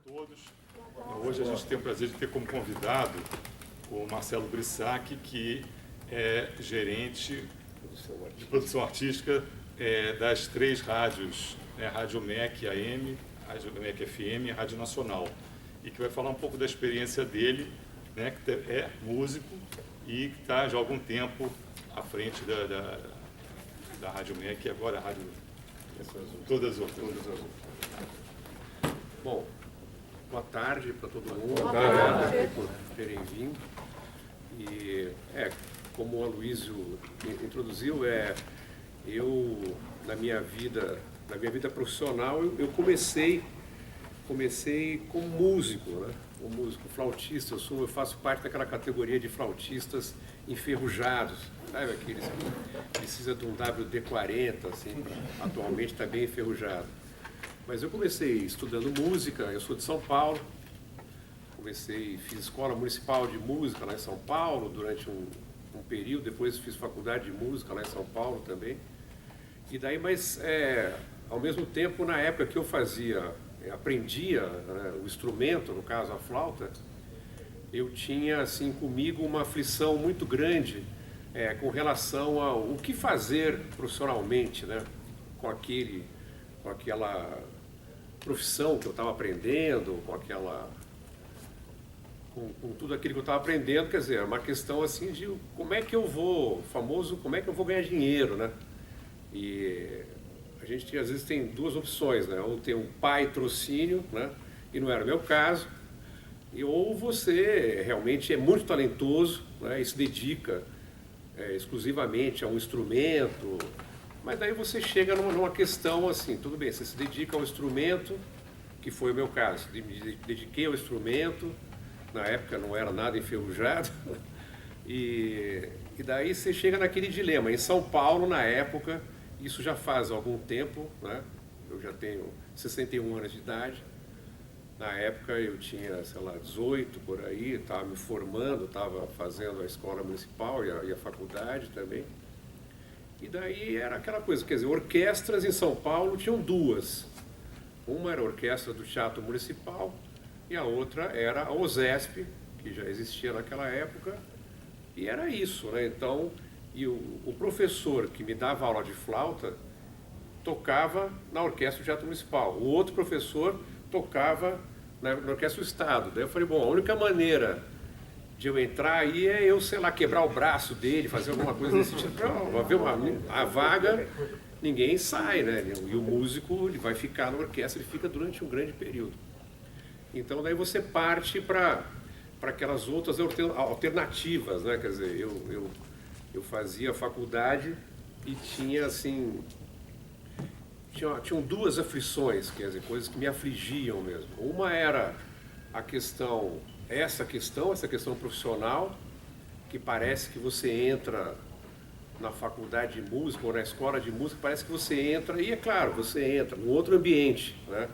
Todos. Hoje a gente tem o prazer de ter como convidado o Marcelo Brissac, que é gerente de produção artística das três rádios, Rádio MEC AM, Rádio MEC FM e Rádio Nacional, e que vai falar um pouco da experiência dele, né, que é músico e que está já há algum tempo à frente da Rádio MEC e agora a Rádio todas as outras. Bom, boa tarde para todo mundo. Boa tarde. Obrigado por terem vindo. E, como o Aloysio introduziu, eu, na minha vida profissional, eu comecei como músico, né? Um músico flautista. Eu faço parte daquela categoria de flautistas enferrujados, sabe? Aqueles que precisam de um WD-40, assim, atualmente está bem enferrujado. Mas eu comecei estudando música, eu sou de São Paulo, fiz escola municipal de música lá em São Paulo durante um período, depois fiz faculdade de música lá em São Paulo também. E daí, ao mesmo tempo, na época que eu aprendia, né, o instrumento, no caso a flauta, eu tinha assim comigo uma aflição muito grande com relação ao o que fazer profissionalmente, né, com aquela profissão que eu estava aprendendo, com tudo aquilo que eu estava aprendendo, quer dizer, é uma questão assim de como é que eu vou ganhar dinheiro, né? E a gente às vezes tem duas opções, né? Ou tem um patrocínio, né? E não era o meu caso, ou você realmente é muito talentoso, né? E se dedica exclusivamente a um instrumento. Mas daí você chega numa questão assim, tudo bem, você se dedica ao instrumento, que foi o meu caso, me dediquei ao instrumento, na época não era nada enferrujado, e daí você chega naquele dilema. Em São Paulo, na época, isso já faz algum tempo, né? Eu já tenho 61 anos de idade, na época eu tinha, sei lá, 18 por aí, estava me formando, estava fazendo a escola municipal e a faculdade também. E daí era aquela coisa, quer dizer, orquestras em São Paulo tinham duas. Uma era a orquestra do Teatro Municipal e a outra era a OSESP, que já existia naquela época, e era isso, né? Então, o professor que me dava aula de flauta tocava na orquestra do Teatro Municipal. O outro professor tocava na orquestra do Estado. Daí eu falei, bom, a única maneira de eu entrar aí é eu, sei lá, quebrar o braço dele, fazer alguma coisa desse tipo. Para ver a vaga, ninguém sai, né? E o músico, ele vai ficar na orquestra, ele fica durante um grande período. Então daí você parte para aquelas outras alternativas, né? Quer dizer, eu fazia faculdade e tinha assim, tinham duas aflições, quer dizer, coisas que me afligiam mesmo. Uma era essa questão profissional, que parece que você entra na faculdade de música ou na escola de música, parece que você entra, e é claro, você entra num outro ambiente, né?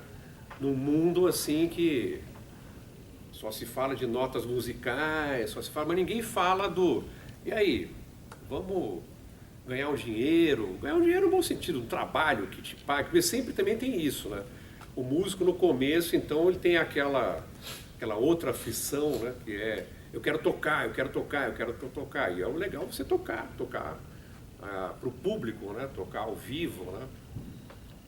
Num mundo assim que só se fala de notas musicais, mas ninguém fala e aí, vamos ganhar um dinheiro no bom sentido, um trabalho que te pague, porque sempre também tem isso, né? O músico no começo, então, ele tem aquela outra aflição, né, que é, eu quero tocar, e é o legal você tocar para o público, né, tocar ao vivo, né.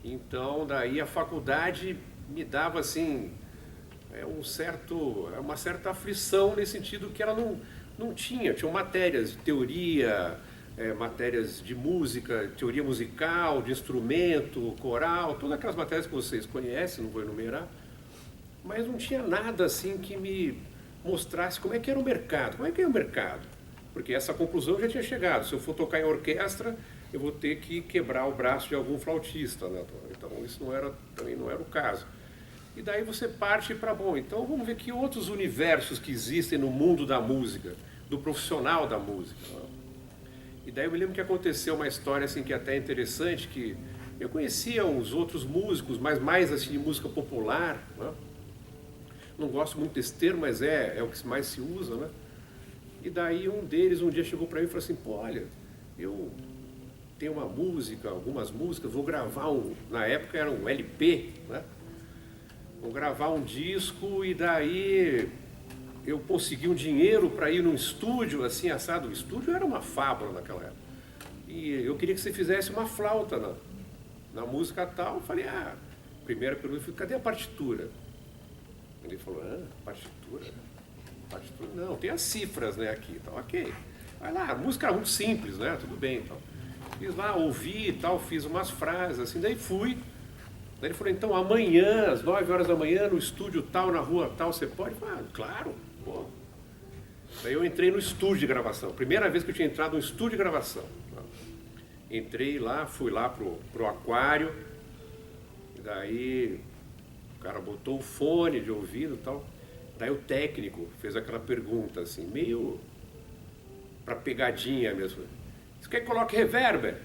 Então, daí a faculdade me dava, assim, uma certa aflição nesse sentido que ela não tinham matérias de teoria, matérias de música, teoria musical, de instrumento, coral, todas aquelas matérias que vocês conhecem, não vou enumerar, mas não tinha nada assim que me mostrasse como é que era o mercado, porque essa conclusão eu já tinha chegado. Se eu for tocar em orquestra, eu vou ter que quebrar o braço de algum flautista, né? Então isso também não era o caso. E daí você parte para, bom, então vamos ver que outros universos que existem no mundo da música, do profissional da música, né? E daí eu me lembro que aconteceu uma história assim que é até interessante, que eu conhecia uns outros músicos, mas mais assim de música popular, né? Não gosto muito desse termo, mas é o que mais se usa, né? E daí um deles um dia chegou para mim e falou assim, pô, olha, eu tenho algumas músicas, vou gravar na época era um LP, né? vou gravar um disco e daí eu consegui um dinheiro para ir num estúdio, assim, assado. O estúdio era uma fábula naquela época. E eu queria que você fizesse uma flauta na música tal. Eu falei, primeira pergunta, eu falei, cadê a partitura? Ele falou, partitura? Partitura? Não, tem as cifras, né, aqui. Então, ok. Vai lá, a música era muito simples, né, tudo bem. Então, fiz lá, ouvi e tal, fiz umas frases, assim, daí fui. Daí ele falou, então amanhã, às 9 horas da manhã, no estúdio tal, na rua tal, você pode? Eu falei, claro, pô. Daí eu entrei no estúdio de gravação, primeira vez que eu tinha entrado no estúdio de gravação. Entrei lá, fui lá pro aquário, e daí o cara botou o fone de ouvido e tal. Daí o técnico fez aquela pergunta assim, meio pra pegadinha mesmo. Você quer que coloque reverber?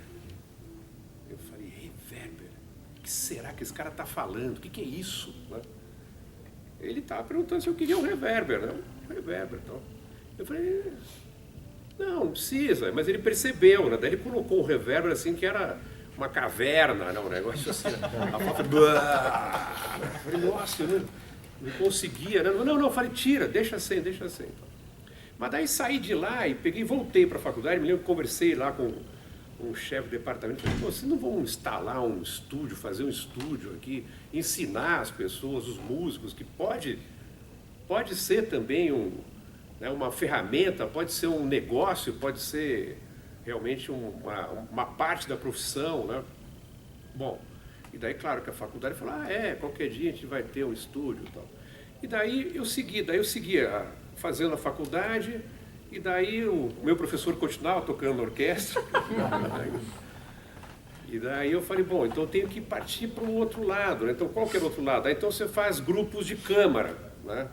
Eu falei, reverber? O que será que esse cara tá falando? O que é isso? Né? Ele tava perguntando se eu queria um reverber, né? Um reverber, então. Eu falei, não precisa, mas ele percebeu, né? Daí ele colocou um reverber assim que era uma caverna, né? Um negócio assim. A eu falei, nossa, eu não conseguia, né? Não, eu falei, tira, deixa assim. Então. Mas daí saí de lá e peguei e voltei para a faculdade, me lembro que conversei lá com um chefe de departamento, falei, vocês não vão instalar um estúdio, fazer um estúdio aqui, ensinar as pessoas, os músicos, que pode ser também uma ferramenta, pode ser um negócio, pode ser realmente uma parte da profissão, né? Bom, e daí claro que a faculdade falou, qualquer dia a gente vai ter um estúdio e tal. E daí eu seguia fazendo a faculdade, e daí o meu professor continuava tocando na orquestra. E daí eu falei, bom, então eu tenho que partir para o outro lado, né? Então qual que era o outro lado? Aí, então você faz grupos de câmara, né?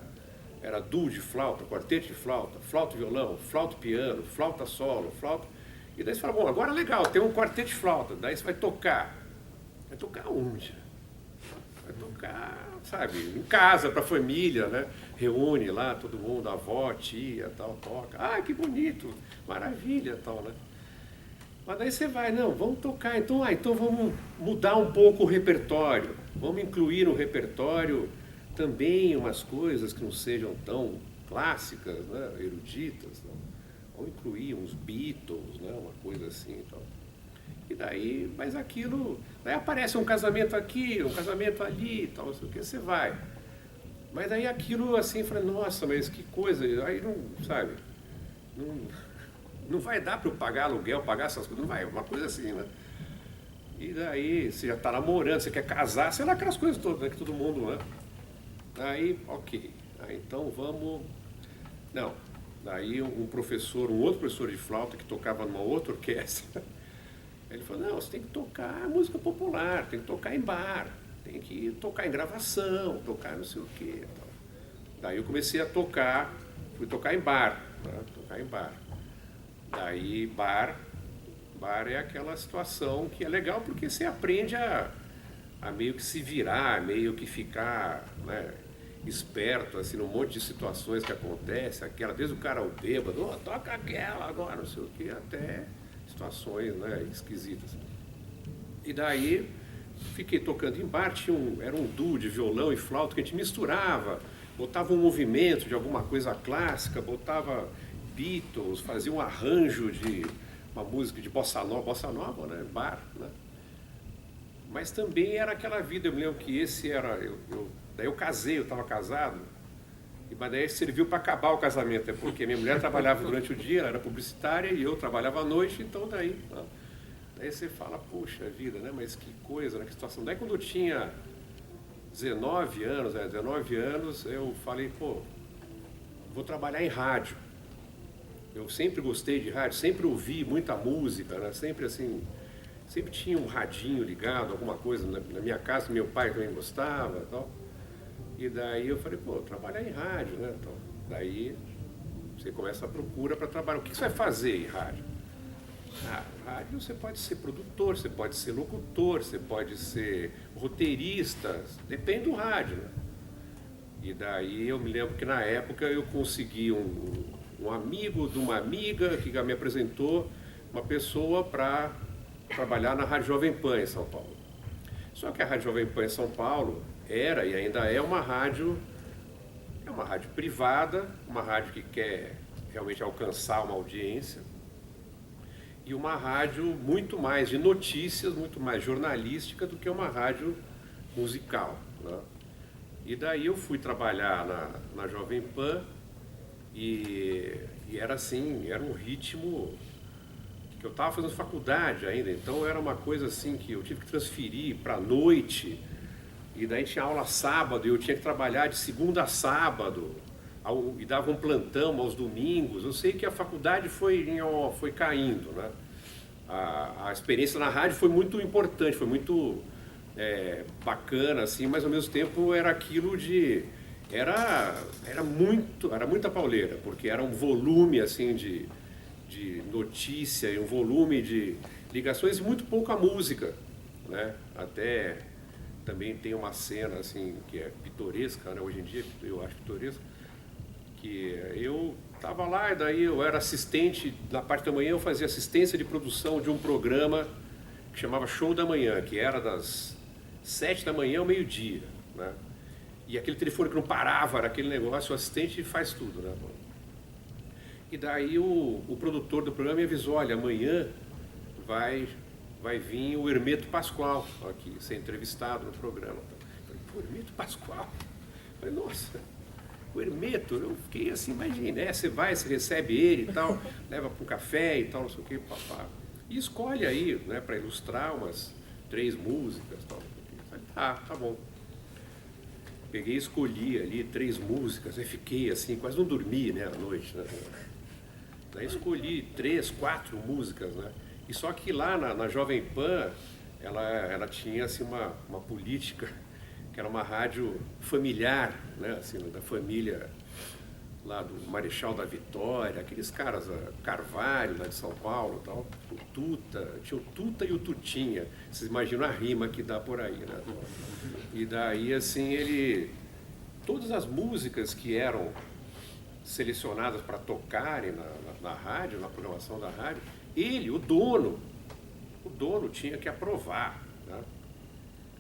Era duo de flauta, quarteto de flauta, flauta e violão, flauta e piano, flauta solo, flauta... E daí você fala, bom, agora é legal, tem um quarteto de flauta, daí você vai tocar. Vai tocar onde? Vai tocar, sabe, em casa, para a família, né? Reúne lá todo mundo, a avó, tia, tal, toca. Que bonito, maravilha, tal, né? Mas daí você vai, não, vamos tocar, então vamos mudar um pouco o repertório, vamos incluir no repertório também umas coisas que não sejam tão clássicas, né, eruditas, né? Vamos incluir uns Beatles, né, uma coisa assim, então. E daí, mas aquilo, daí aparece um casamento aqui, um casamento ali, tal, não sei o que, você vai. Mas aí aquilo assim, eu falei, nossa, mas que coisa, aí não, sabe, não vai dar para eu pagar aluguel, pagar essas coisas, não vai, uma coisa assim, né? E daí, você já está namorando, você quer casar, sei lá, aquelas coisas todas, né, que todo mundo, né? Aí, ok, então vamos... Não, daí um outro professor de flauta que tocava numa outra orquestra, ele falou, não, você tem que tocar música popular, tem que tocar em bar, tem que tocar em gravação, tocar não sei o quê. Daí eu comecei a tocar, fui tocar em bar, né? Tocar em bar. Daí bar é aquela situação que é legal porque você aprende a meio que se virar, meio que ficar, né, esperto assim, num monte de situações que acontecem, desde o cara o bêbado, toca aquela agora, não sei o quê, até situações, né, esquisitas. E daí fiquei tocando em bar, era um duo de violão e flauta que a gente misturava, botava um movimento de alguma coisa clássica, botava Beatles, fazia um arranjo de uma música de bossa nova, né, bar, né? Mas também era aquela vida, eu me lembro que esse era, daí eu casei, eu estava casado, mas daí serviu para acabar o casamento, porque minha mulher trabalhava durante o dia, ela era publicitária, e eu trabalhava à noite, então daí você fala, puxa vida, né, mas que coisa, né, que situação. Daí quando eu tinha 19 anos, eu falei, vou trabalhar em rádio. Eu sempre gostei de rádio, sempre ouvi muita música, né, sempre assim... Sempre tinha um radinho ligado, alguma coisa na minha casa, meu pai também gostava e tal. E daí eu falei, trabalhar em rádio, né? Então, daí você começa a procura para trabalhar. O que você vai fazer em rádio? Rádio você pode ser produtor, você pode ser locutor, você pode ser roteirista, depende do rádio, né? E daí eu me lembro que na época eu consegui um amigo de uma amiga que me apresentou uma pessoa para trabalhar na Rádio Jovem Pan em São Paulo. Só que a Rádio Jovem Pan em São Paulo era e ainda é uma rádio privada, uma rádio que quer realmente alcançar uma audiência e uma rádio muito mais de notícias, muito mais jornalística do que uma rádio musical, né? E daí eu fui trabalhar na Jovem Pan e era assim, era um ritmo que eu estava fazendo faculdade ainda, então era uma coisa assim que eu tive que transferir para a noite, e daí tinha aula sábado e eu tinha que trabalhar de segunda a sábado, e dava um plantão aos domingos. Eu sei que a faculdade foi caindo, né? A experiência na rádio foi muito importante, foi muito bacana, assim, mas ao mesmo tempo era aquilo de... Era muita pauleira, porque era um volume assim de notícia e um volume de ligações e muito pouca música, né? Até também tem uma cena assim que é pitoresca, né? Hoje em dia eu acho pitoresca, que eu estava lá e daí eu era assistente, na parte da manhã eu fazia assistência de produção de um programa que chamava Show da Manhã, que era das 7 da manhã ao meio-dia, né? E aquele telefone que não parava, era aquele negócio, o assistente faz tudo, né? E daí o produtor do programa me avisou, olha, amanhã vai vir o Hermeto Pascoal aqui, ser entrevistado no programa. Eu falei, pô, Hermeto Pascoal? Eu falei, nossa, o Hermeto, eu fiquei assim, imagina, você recebe ele e tal, leva para um café e tal, não sei o que, papá. E escolhe aí, né, para ilustrar umas 3 músicas e tal. Eu falei, tá bom. Peguei e escolhi ali 3 músicas, aí fiquei assim, quase não dormi, né, à noite, né? Daí escolhi 3, 4 músicas, né? E só que lá na Jovem Pan, ela tinha assim uma política, que era uma rádio familiar, né? Assim, da família lá do Marechal da Vitória, aqueles caras, Carvalho, lá de São Paulo e tal, o Tuta, tinha o Tuta e o Tutinha, vocês imaginam a rima que dá por aí, né? E daí, assim, todas as músicas que eram selecionadas para tocarem na rádio, na programação da rádio, o dono tinha que aprovar, né?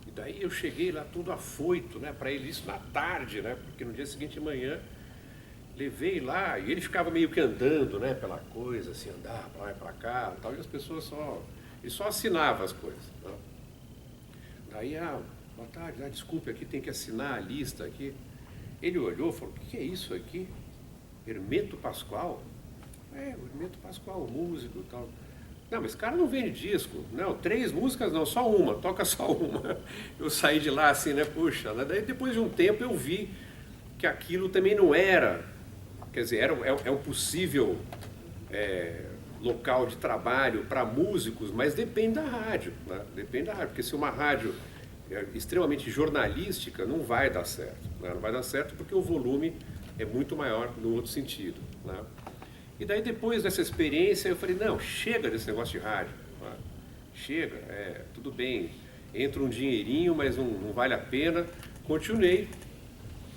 E daí eu cheguei lá tudo afoito, né, para ele, isso na tarde, né, porque no dia seguinte de manhã, levei lá, e ele ficava meio que andando, né, pela coisa, assim, andar para lá e para cá, tal, e as pessoas ele só assinava as coisas, né? Daí, boa tarde, desculpe, aqui tem que assinar a lista aqui. Ele olhou e falou, o que é isso aqui? Hermeto Pascoal? O Hermeto Pascoal, músico e tal. Não, mas esse cara não vende disco. Não, 3 músicas não, só uma, toca só uma. Eu saí de lá assim, né, puxa, né? Daí depois de um tempo eu vi que aquilo também não era, quer dizer, é um possível local de trabalho para músicos, mas depende da rádio, né? Depende da rádio, porque se uma rádio extremamente jornalística, não vai dar certo, né? Não vai dar certo porque o volume é muito maior no outro sentido, né? E daí depois dessa experiência eu falei, não, chega desse negócio de rádio, né? Chega, tudo bem, entra um dinheirinho, mas não vale a pena. Continuei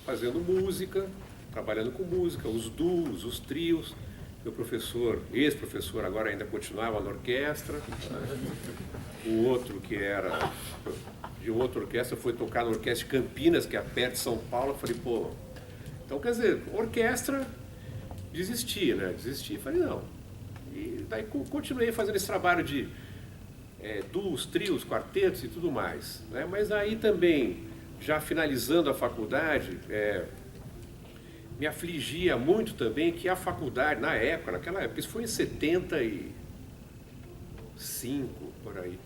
fazendo música, trabalhando com música, os duos, os trios. Meu professor, ex-professor, agora ainda continuava na orquestra. O outro que era de outra orquestra foi tocar na Orquestra de Campinas, que é perto de São Paulo. Eu falei, pô, então quer dizer, orquestra, desisti, né? Desisti, falei, não. E daí continuei fazendo esse trabalho de duos, trios, quartetos e tudo mais, né? Mas aí também, já finalizando a faculdade, me afligia muito também que a faculdade, naquela época, isso foi em 75, por aí.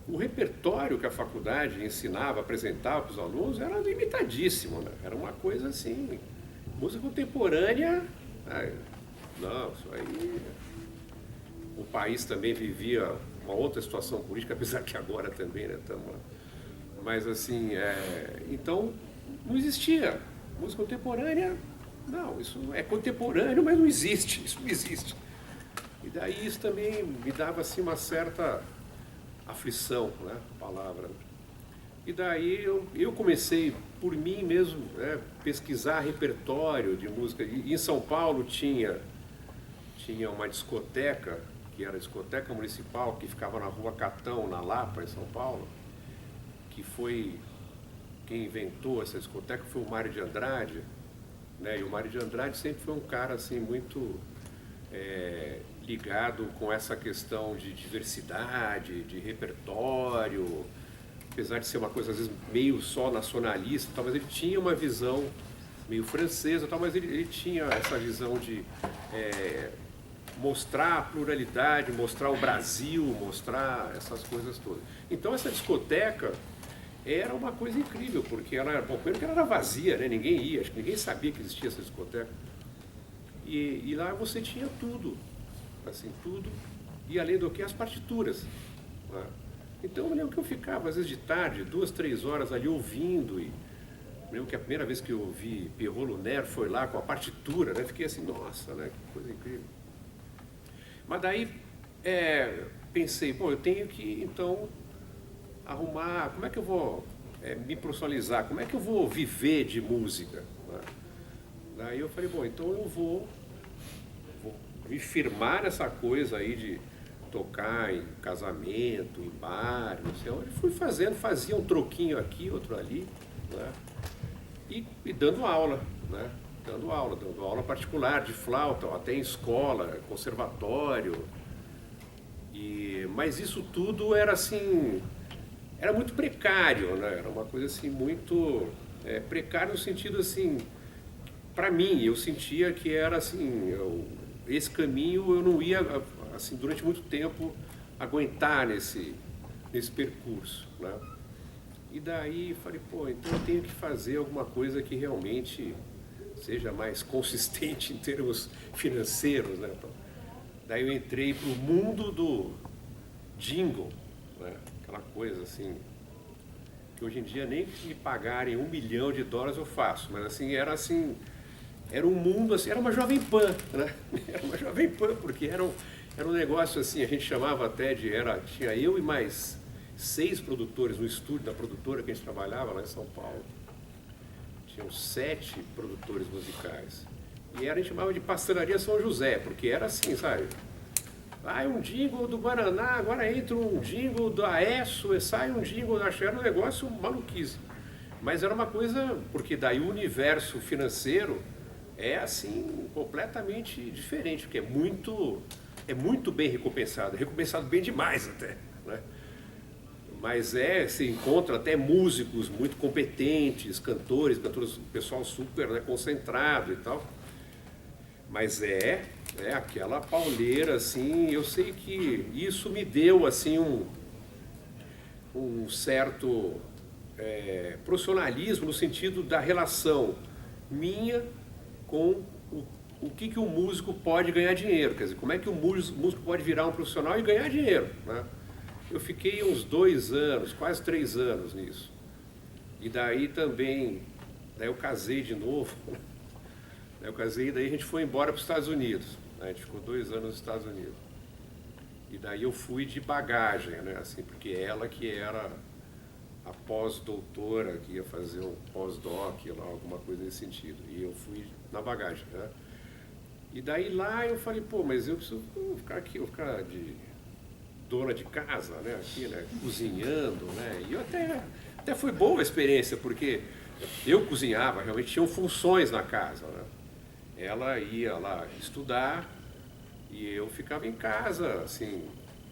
O repertório que a faculdade ensinava, apresentava para os alunos era limitadíssimo, né? Era uma coisa assim, música contemporânea, não, isso aí... O país também vivia uma outra situação política, apesar que agora também, né? Mas assim, então não existia. Música contemporânea, não, isso é contemporâneo, mas não existe, isso não existe. E daí isso também me dava assim uma certa aflição, né, a palavra. E daí eu comecei por mim mesmo, né, pesquisar repertório de música. E em São Paulo tinha uma discoteca que era a discoteca municipal, que ficava na Rua Catão, na Lapa, em São Paulo, que foi quem inventou essa discoteca foi o Mário de Andrade, né? E o Mário de Andrade sempre foi um cara assim muito ligado com essa questão de diversidade, de repertório, apesar de ser uma coisa às vezes meio só nacionalista, tal, mas ele tinha uma visão meio francesa, tal, mas ele tinha essa visão de mostrar a pluralidade, mostrar o Brasil, mostrar essas coisas todas. Então essa discoteca era uma coisa incrível, porque ela era, bom, primeiro que ela era vazia, né? Ninguém ia, acho que ninguém sabia que existia essa discoteca. E lá você tinha tudo, assim, tudo, e além do que as partituras. Né? Então eu lembro que eu ficava, às vezes de tarde, 2, 3 horas ali ouvindo, e lembro que a primeira vez que eu ouvi Pierrot Lunaire foi lá com a partitura, né? Fiquei assim, nossa, né? Que coisa incrível. Mas daí pensei, bom, eu tenho que então arrumar, como é que eu vou me profissionalizar, como é que eu vou viver de música? Né? Daí eu falei, bom, então eu vou me firmar nessa coisa aí de tocar em casamento, em bar, não sei onde. Fui fazendo, fazia um troquinho aqui, outro ali, né? E dando aula, né? Dando aula particular de flauta, até em escola, conservatório. Mas isso tudo era assim, era muito precário, né? Era uma coisa assim muito precário no sentido assim, para mim, eu sentia que era assim, esse caminho eu não ia assim durante muito tempo aguentar nesse percurso, né? E daí falei, pô, então eu tenho que fazer alguma coisa que realmente seja mais consistente em termos financeiros, né? Então, daí eu entrei para o mundo do jingle, né? Aquela coisa assim, que hoje em dia nem que me pagarem $1 milhão eu faço, mas assim, era um mundo assim, era uma Jovem Pan, né? Era uma Jovem Pan, porque era um negócio assim, a gente chamava até tinha eu e mais 6 produtores no estúdio da produtora que a gente trabalhava lá em São Paulo. Tinham 7 produtores musicais. E a gente chamava de Pastelaria São José, porque era assim, sabe? Um jingle do Guaraná, agora entra um jingle do Aesso, sai um jingle da Xera, um negócio maluquice. Mas era uma coisa, porque daí o universo financeiro é assim, completamente diferente, porque é muito bem recompensado bem demais até, né? Mas se encontra até músicos muito competentes, cantores, pessoal super, né, concentrado e tal. Mas aquela pauleira, assim, eu sei que isso me deu, assim, um certo profissionalismo no sentido da relação minha com o que o músico pode ganhar dinheiro, quer dizer, como é que o músico pode virar um profissional e ganhar dinheiro, né? Eu fiquei uns 2 anos, quase 3 anos nisso. E daí também, daí eu casei de novo. Daí eu casei e daí a gente foi embora para os Estados Unidos. A gente ficou 2 anos nos Estados Unidos. E daí eu fui de bagagem, né? Assim, porque ela que era a pós-doutora, que ia fazer um pós-doc, lá, alguma coisa nesse sentido. E eu fui na bagagem, né? E daí lá eu falei, pô, mas eu preciso ficar aqui, vou ficar de dona de casa, né, aqui, né, cozinhando, né, e até foi boa a experiência, porque eu cozinhava, realmente tinham funções na casa, né, ela ia lá estudar e eu ficava em casa, assim,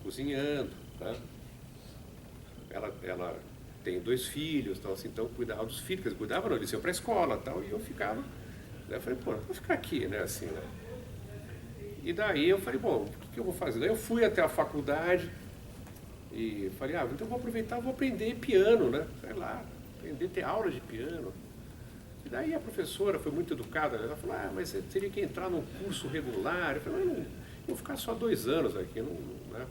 cozinhando, né, ela tem 2 filhos, tal, assim, então cuidava dos filhos, cuidava não, eles iam para a escola, tal, e eu ficava, daí eu falei, pô, vou ficar aqui, né, assim, né. E daí eu falei, bom, o que eu vou fazer? Daí eu fui até a faculdade e falei, então eu vou aproveitar, vou aprender piano, né? Sei lá, aprender, ter aula de piano. E daí a professora foi muito educada, ela falou, mas você teria que entrar num curso regular. Eu falei, eu vou ficar só 2 anos aqui, não, né?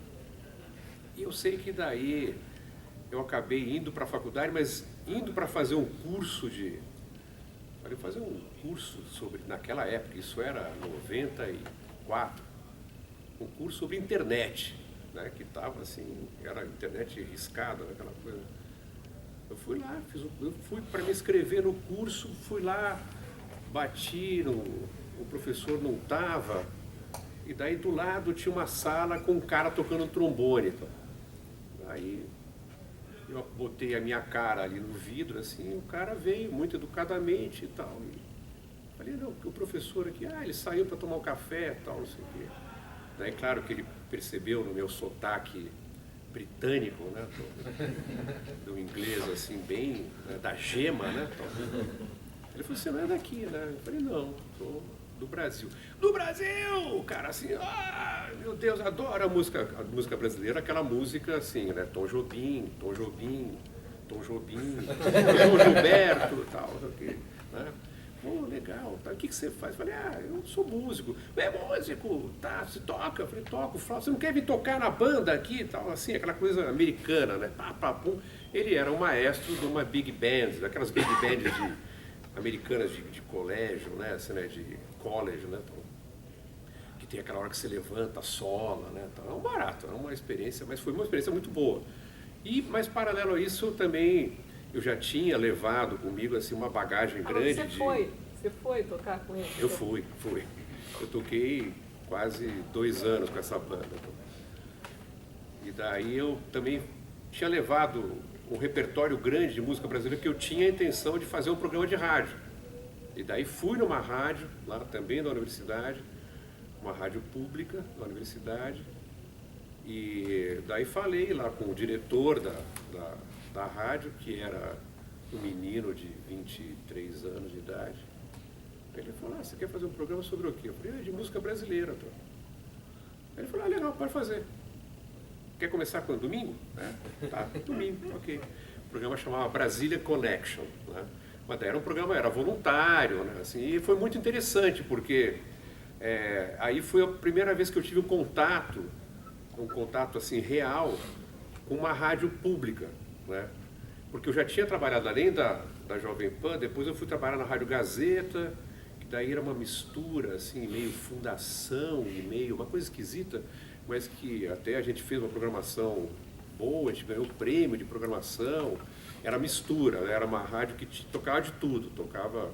E eu sei que daí eu acabei indo para a faculdade, mas indo para fazer um curso falei, fazer um curso sobre, naquela época, isso era 94, um curso sobre internet, né, que estava assim, era internet riscada, aquela coisa. Eu fui lá, eu fui para me inscrever no curso, fui lá, bati, o professor não estava, E daí do lado tinha uma sala com um cara tocando trombone. Então. Aí eu botei a minha cara ali no vidro, assim, o cara veio muito educadamente e tal. E falei, não, porque o professor aqui, ele saiu para tomar um café e tal, não sei o quê. Daí, claro que ele percebeu no meu sotaque britânico, né, do inglês, assim, bem, né, da gema, né. Então. Ele falou, você não é daqui, né? Eu falei, não, sou do Brasil. Do Brasil! O cara assim, meu Deus, adoro a música brasileira, aquela música assim, né? Tom Jobim, Tom Gilberto e tal, né? Pô, legal, tá. O que você faz? Eu falei, eu sou músico. É músico, tá, você toca? Eu falei, toco, flauta. Você não quer vir tocar na banda aqui e tal, assim, aquela coisa americana, né? Pá, pá, pum. Ele era um maestro de uma big band, daquelas big bands americanas de colégio, né, assim, né, de college, né, então, que tem aquela hora que você levanta, sola, né, então, é um barato, é uma experiência, mas foi uma experiência muito boa. Mas paralelo a isso também eu já tinha levado comigo assim uma bagagem grande. Você foi tocar com ele? Eu fui. Eu toquei quase 2 anos com essa banda. E daí eu também tinha levado um repertório grande de música brasileira que eu tinha a intenção de fazer um programa de rádio. E daí fui numa rádio, lá também da universidade, uma rádio pública da universidade, e daí falei lá com o diretor da rádio, que era um menino de 23 anos de idade. Ele falou, você quer fazer um programa sobre o quê? Eu falei, de música brasileira. Tô. Ele falou, legal, pode fazer. Quer começar quando? Domingo? Tá, domingo, ok. O programa chamava Brasília Connection, né? Mas era um programa, era voluntário, né? Assim, e foi muito interessante, porque aí foi a primeira vez que eu tive um contato assim, real com uma rádio pública, né? Porque eu já tinha trabalhado, além da Jovem Pan, depois eu fui trabalhar na Rádio Gazeta, que daí era uma mistura, assim, meio fundação e meio, uma coisa esquisita, mas que até a gente fez uma programação boa, a gente ganhou prêmio de programação, era mistura, né? Era uma rádio que tocava de tudo, tocava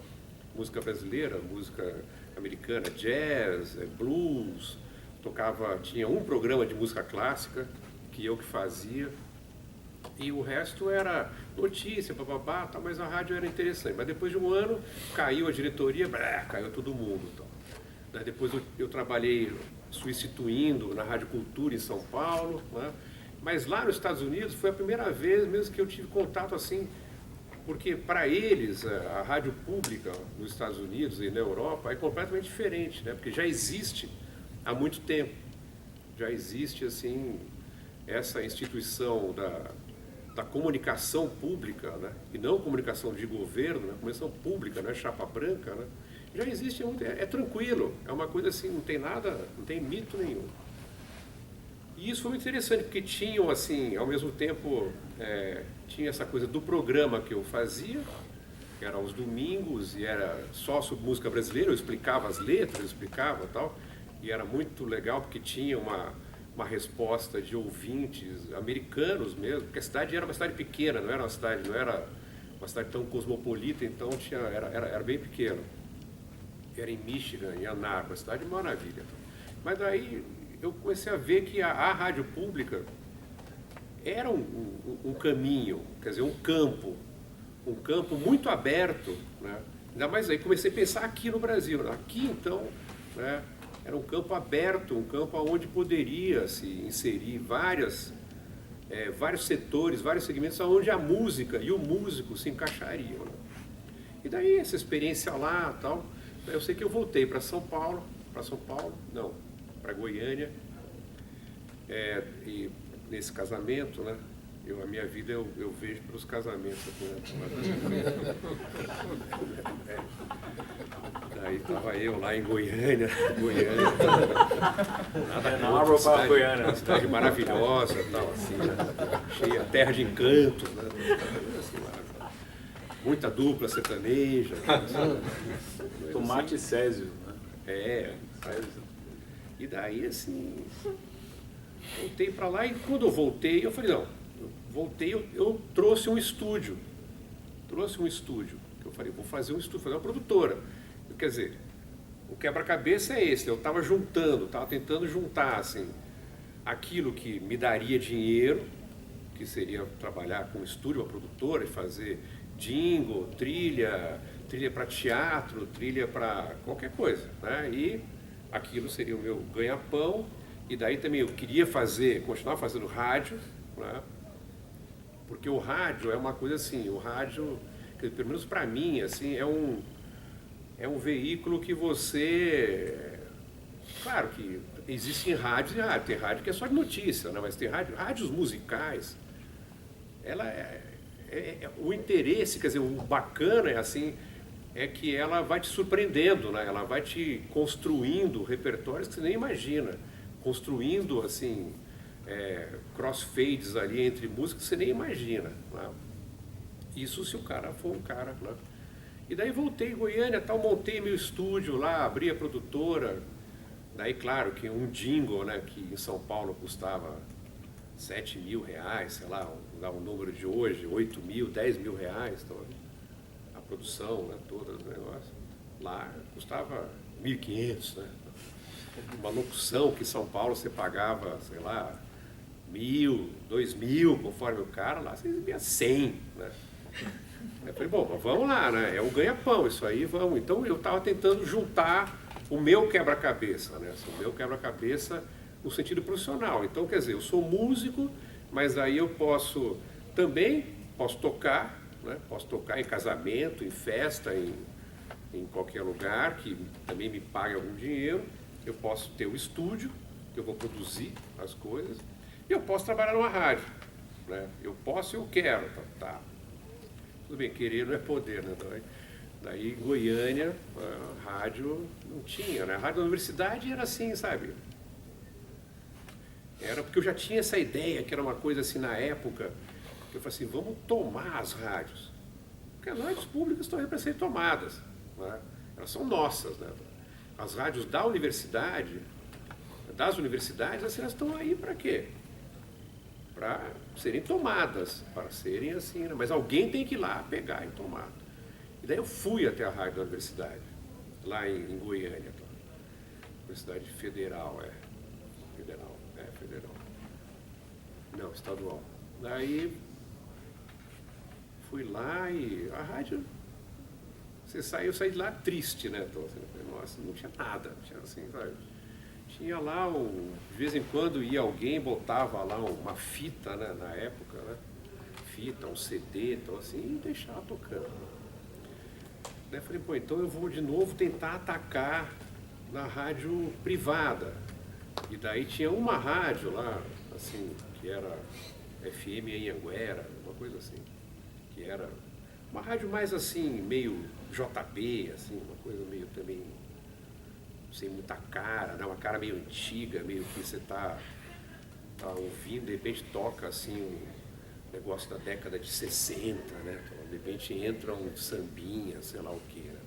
música brasileira, música americana, jazz, blues, tinha um programa de música clássica, que eu que fazia, e o resto era notícia, bababá, tá, mas a rádio era interessante. Mas depois de um ano, caiu a diretoria, caiu todo mundo. Então. Daí depois eu trabalhei substituindo na Rádio Cultura em São Paulo, né? Mas lá nos Estados Unidos foi a primeira vez mesmo que eu tive contato assim, porque para eles a rádio pública nos Estados Unidos e na Europa é completamente diferente, né? Porque já existe há muito tempo, já existe assim essa instituição da comunicação pública, né? E não comunicação de governo, né? Comunicação pública, não é chapa branca, né? Já existe, é tranquilo, é uma coisa assim, não tem nada, não tem mito nenhum. E isso foi muito interessante, porque tinham assim, ao mesmo tempo, tinha essa coisa do programa que eu fazia, que era aos domingos, e era só sobre música brasileira, eu explicava as letras, eu explicava e tal, e era muito legal, porque tinha uma resposta de ouvintes americanos mesmo, porque a cidade era uma cidade pequena, não era uma cidade tão cosmopolita, então era bem pequeno. Era em Michigan, em Ann Arbor, uma cidade maravilha. Mas daí eu comecei a ver que a rádio pública era um caminho, quer dizer, um campo muito aberto, né? Ainda mais aí comecei a pensar aqui no Brasil. Aqui, então, né, era um campo aberto, um campo onde poderia se inserir vários setores, vários segmentos, onde a música e o músico se encaixariam. Né? E daí essa experiência lá, tal, eu sei que eu voltei para Goiânia, e nesse casamento, né? A minha vida eu vejo pelos casamentos. Daí estava eu lá em Goiânia. Uma cidade maravilhosa, tal, assim, né? Cheia, terra de encantos, né? Assim, muita dupla sertaneja. Tomate assim. Césio, né? E daí, assim, voltei para lá, e quando eu voltei, eu falei, eu trouxe um estúdio. Que eu falei, vou fazer um estúdio, fazer uma produtora. Quer dizer, o quebra-cabeça é esse, eu estava juntando, estava tentando juntar, assim, aquilo que me daria dinheiro, que seria trabalhar com estúdio, uma produtora e fazer jingle, trilha para teatro, trilha para qualquer coisa, né? E aquilo seria o meu ganha-pão. E daí também eu queria continuar fazendo rádio, né? Porque o rádio é uma coisa assim, o rádio, pelo menos para mim, assim, é um veículo que você... Claro que existem rádios e rádio, tem rádio que é só de notícia, né? Mas tem rádios musicais, o interesse, quer dizer, o bacana é assim, é que ela vai te surpreendendo, né? Ela vai te construindo repertórios que você nem imagina, construindo assim, crossfades ali entre músicas que você nem imagina, né? Isso se o cara for um cara, né? E daí voltei em Goiânia, tal, montei meu estúdio lá, abri a produtora. Daí, claro, que um jingle, né, que em São Paulo custava 7 mil reais, sei lá, dá um número de hoje, 8 mil, 10 mil reais, então, a produção, né, toda o negócio, lá custava 1.500, né? Uma locução que em São Paulo você pagava, sei lá, 1.000, 2.000, conforme o cara, lá você exibia 100, né? Eu falei, bom, mas vamos lá, né? É um ganha-pão isso aí, vamos. Então eu estava tentando juntar o meu quebra-cabeça, né? O meu quebra-cabeça no sentido profissional. Então, quer dizer, eu sou músico, mas aí eu posso tocar, né? Posso tocar em casamento, em festa, em qualquer lugar que também me pague algum dinheiro. Eu posso ter o estúdio, que eu vou produzir as coisas, e eu posso trabalhar numa rádio, né? Eu posso e eu quero, tá. Tudo bem, querer não é poder, né? Daí em Goiânia, a rádio não tinha, né? A rádio da universidade era assim, sabe? Era porque eu já tinha essa ideia, que era uma coisa assim na época, que eu falei assim, vamos tomar as rádios. Porque as rádios públicas estão aí para serem tomadas, né? Elas são nossas, né? As rádios das universidades, assim, elas estão aí para quê? Para serem tomadas, para serem assim, né? Mas alguém tem que ir lá pegar e tomar. E daí eu fui até a rádio da universidade, lá em Goiânia, Universidade Federal, Federal. Não, estadual. Daí fui lá e a rádio, eu saí de lá triste, né? Então, assim, nossa, não tinha nada, não tinha assim, sabe? Tinha lá, de vez em quando ia alguém, botava lá uma fita, né, na época, né? Fita, um CD, então assim, e deixava tocando. Daí eu falei, pô, então eu vou de novo tentar atacar na rádio privada. E daí tinha uma rádio lá, assim, que era FM em Anhanguera, uma coisa assim, que era uma rádio mais assim, meio JB, assim, uma coisa meio também sem muita cara, né? Uma cara meio antiga, meio que você tá ouvindo, de repente toca assim um negócio da década de 60, né? Então, de repente entra um sambinha, sei lá o que, né?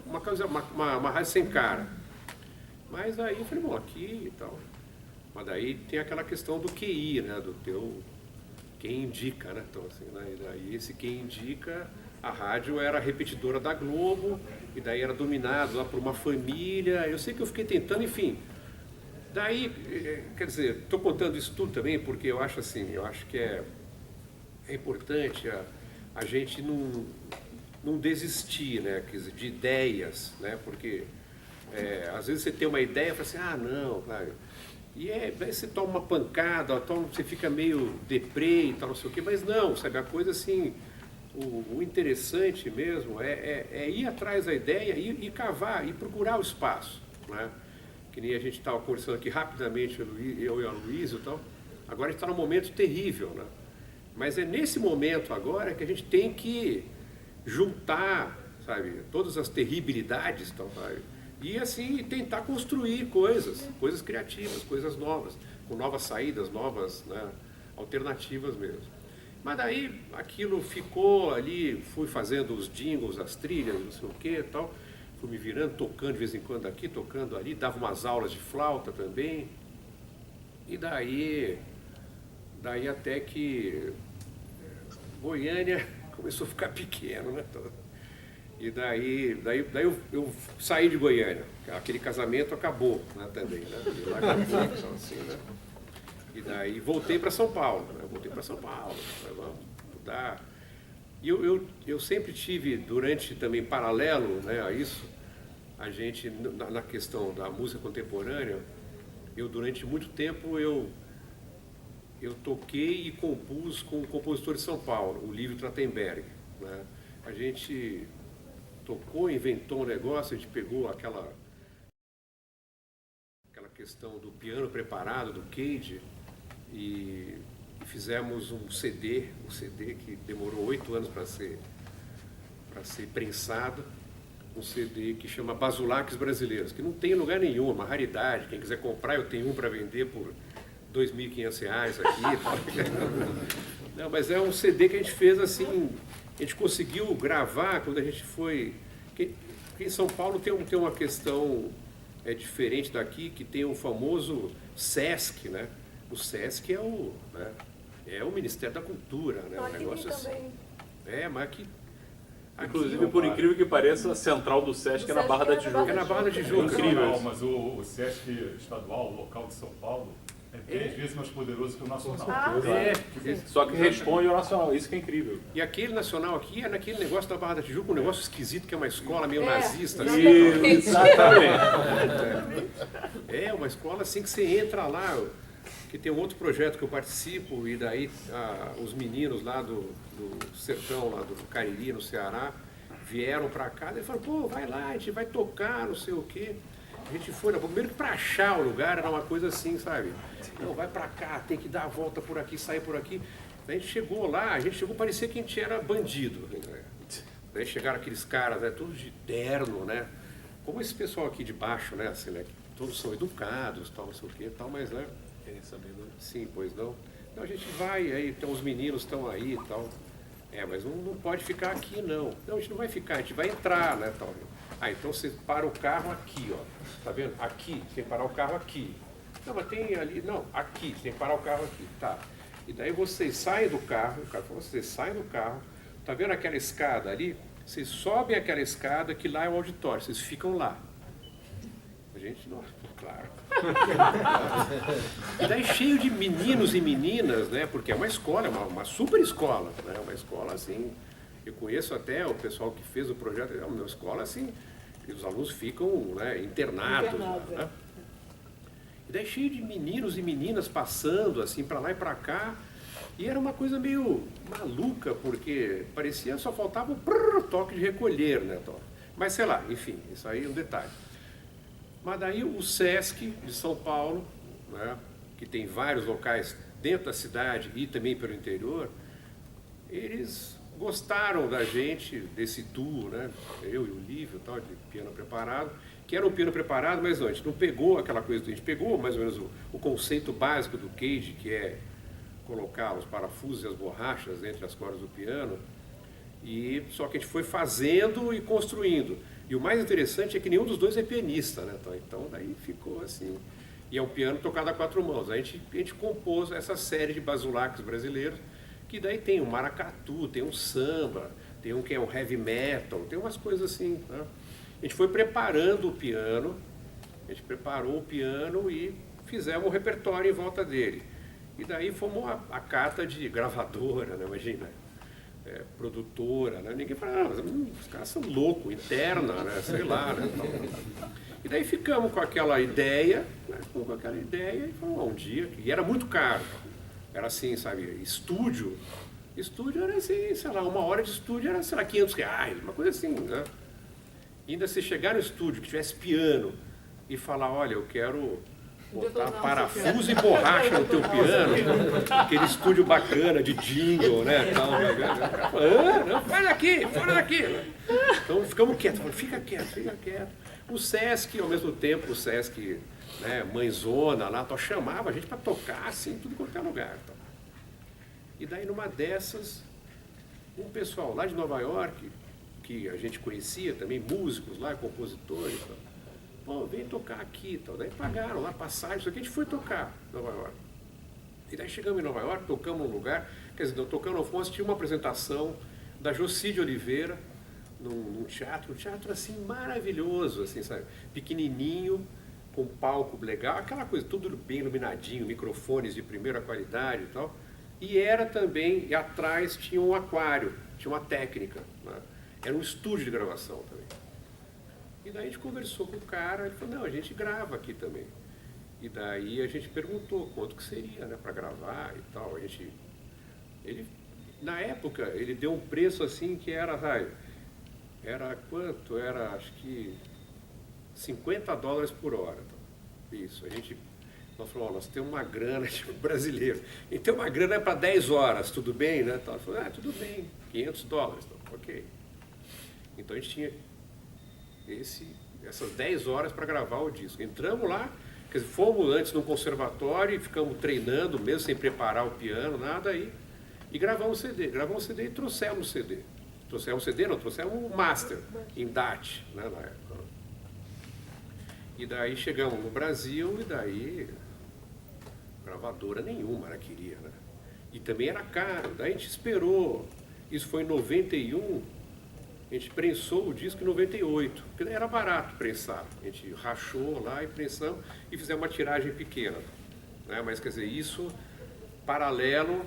Uma rádio sem cara. Mas aí eu falei, bom, aqui e tal. Mas daí tem aquela questão do QI, né? Do teu quem indica, né? Então, assim, né? E daí esse quem indica, a rádio era a repetidora da Globo, e daí era dominado lá por uma família. Eu sei que eu fiquei tentando, enfim. Daí, quer dizer, estou contando isso tudo também porque eu acho assim, eu acho que é importante a gente não desistir, né? Quer dizer, de ideias, né? Porque às vezes você tem uma ideia e fala assim, ah, não, claro. E aí você toma uma pancada, você fica meio deprê e tal, não sei o quê, mas não, sabe, a coisa assim, o interessante mesmo é ir atrás da ideia e cavar, e procurar o espaço, né? Que nem a gente estava conversando aqui rapidamente, eu e a Luísa e tal, agora a gente está num momento terrível, né? Mas é nesse momento agora que a gente tem que juntar, sabe, todas as terribilidades, tal, sabe? E assim, tentar construir coisas criativas, coisas novas, com novas saídas, novas, né, alternativas mesmo. Mas daí aquilo ficou ali, fui fazendo os jingles, as trilhas, não sei o que e tal, fui me virando, tocando de vez em quando aqui, tocando ali, dava umas aulas de flauta também. E daí até que Goiânia começou a ficar pequeno, né? E daí eu saí de Goiânia. Aquele casamento acabou, né, também, né? E lá acabou, assim, né? E daí voltei para São Paulo, né? Voltei para São Paulo, vamos mudar. E eu sempre tive, durante também paralelo, né, a isso, a gente, na questão da música contemporânea, durante muito tempo eu toquei e compus com um compositor de São Paulo, o Lívio Trachtenberg, né? A gente tocou, inventou um negócio, a gente pegou aquela questão do piano preparado, do Cage, e fizemos um CD que demorou 8 anos para ser prensado, um CD que chama Basulaques Brasileiros, que não tem em lugar nenhum, é uma raridade. Quem quiser comprar, eu tenho um para vender por R$ 2.500 aqui. Não, mas é um CD que a gente fez assim, a gente conseguiu gravar quando a gente foi... Porque em São Paulo tem uma questão diferente daqui, que tem o famoso SESC, né? O SESC é o Ministério da Cultura, né? Não, Um aqui negócio tem assim. também. Mas aqui... Inclusive, por incrível que pareça, a central do SESC é na Barra da Tijuca. É na Barra da Tijuca. Incrível, mas o Sesc estadual, o local de São Paulo, é 10 vezes mais poderoso que o nacional. Só que responde ao nacional, isso que é incrível. E aquele nacional aqui é naquele negócio da Barra da Tijuca, um negócio esquisito, que é uma escola meio nazista. Assim. Exatamente. É uma escola assim que você entra lá, que tem um outro projeto que eu participo, e daí os meninos lá do sertão, lá do Cariri, no Ceará, vieram para cá e falaram, pô, vai lá, a gente vai tocar, não sei o quê. A gente foi, primeiro que para achar o lugar era uma coisa assim, sabe? Não, vai para cá, tem que dar a volta por aqui, sair por aqui. Daí a gente chegou lá, parecia que a gente era bandido. Daí chegaram aqueles caras, né, todos de terno, né? Como esse pessoal aqui de baixo, né? Assim, né, todos são educados, tal, não sei o quê, tal, mas, né? Sim, pois não. Então a gente vai, aí então os meninos estão aí e tal. Mas não pode ficar aqui, não. Não, a gente não vai ficar, a gente vai entrar, né, tal. Então você para o carro aqui, ó. Tá vendo? Aqui, você tem que parar o carro aqui. Não, mas tem ali, não, aqui, você tem que parar o carro aqui, tá. E daí vocês saem do carro, o cara falou, vocês saem do carro, tá vendo aquela escada ali? Vocês sobem aquela escada que lá é o auditório, vocês ficam lá. A gente, não, claro. E daí cheio de meninos e meninas, né? Porque é uma escola, uma super escola, né? Uma escola assim, eu conheço até o pessoal que fez o projeto, é uma escola assim, que os alunos ficam, né, internados lá, né? E daí cheio de meninos e meninas passando assim para lá e para cá, e era uma coisa meio maluca, porque parecia só faltava o toque de recolher, né? Mas sei lá, enfim, isso aí é um detalhe. Mas daí o Sesc de São Paulo, né, que tem vários locais dentro da cidade e também pelo interior, eles gostaram da gente, desse duo, né, eu e o Lívio, tal, de piano preparado, que era um piano preparado, mas não, a gente não pegou aquela coisa, a gente pegou mais ou menos o conceito básico do Cage, que é colocar os parafusos e as borrachas entre as cordas do piano, e só que a gente foi fazendo e construindo. E o mais interessante é que nenhum dos dois é pianista, né? Então daí ficou assim. E é um piano tocado a 4 mãos. A gente compôs essa série de basulaques brasileiros, que daí tem um maracatu, tem um samba, tem um que é um heavy metal, tem umas coisas assim, né? A gente foi preparando o piano, a gente preparou o piano e fizemos um repertório em volta dele. E daí fomos a cata de gravadora, né? Imagina. Produtora, né? Ninguém fala, os caras são loucos, interna, né? Sei lá, né? E daí ficamos com aquela ideia, né? E falamos, um dia, e era muito caro, era assim, sabe, estúdio era assim, sei lá, 1 hora de estúdio era, sei lá, R$500, uma coisa assim, né? E ainda se chegar no estúdio, que tivesse piano, e falar, olha, eu quero botar parafuso e borracha no teu piano, aquele estúdio bacana de jingle, né? Tal, não, faz daqui, fora daqui. Então ficamos quietos, fica quieto. O Sesc, ao mesmo tempo, o Sesc, né, mãezona lá, chamava a gente para tocar assim, tudo quanto é lugar. Tal. E daí numa dessas, um pessoal lá de Nova York, que a gente conhecia também, músicos lá, compositores, tal, pô, vem tocar aqui e tal. Daí pagaram lá passagem, isso aqui a gente foi tocar em Nova York. E daí chegamos em Nova York, tocamos num lugar, quer dizer, não tocamos, nós fomos assistir uma apresentação da Jocy de Oliveira, num teatro, um teatro assim maravilhoso, assim, sabe? Pequenininho, com palco legal, aquela coisa, tudo bem iluminadinho, microfones de primeira qualidade e tal. E era também, e atrás tinha um aquário, tinha uma técnica, né? Era um estúdio de gravação também. E daí a gente conversou com o cara, ele falou, não, a gente grava aqui também. E daí a gente perguntou quanto que seria, né, para gravar e tal. Ele, na época, ele deu um preço assim que era, sabe, era quanto? Era, acho que $50 por hora. Isso, nós falamos, nós temos uma grana, tipo, brasileiro, e tem uma grana para 10 horas, tudo bem, né? Ele falou, tudo bem, $500, então, ok. Então a gente tinha essas 10 horas para gravar o disco. Entramos lá, quer dizer, fomos antes no conservatório e ficamos treinando, mesmo sem preparar o piano, nada aí, e gravamos o CD. Gravamos o CD e trouxemos o CD. Trouxemos o CD, não, trouxemos um master, em DAT, né, na época. E daí chegamos no Brasil e daí gravadora nenhuma ela queria, né? E também era caro, daí a gente esperou, isso foi em 91, a gente prensou o disco em 98, porque daí era barato prensar, a gente rachou lá e prensamos e fizemos uma tiragem pequena, né? Mas quer dizer, isso paralelo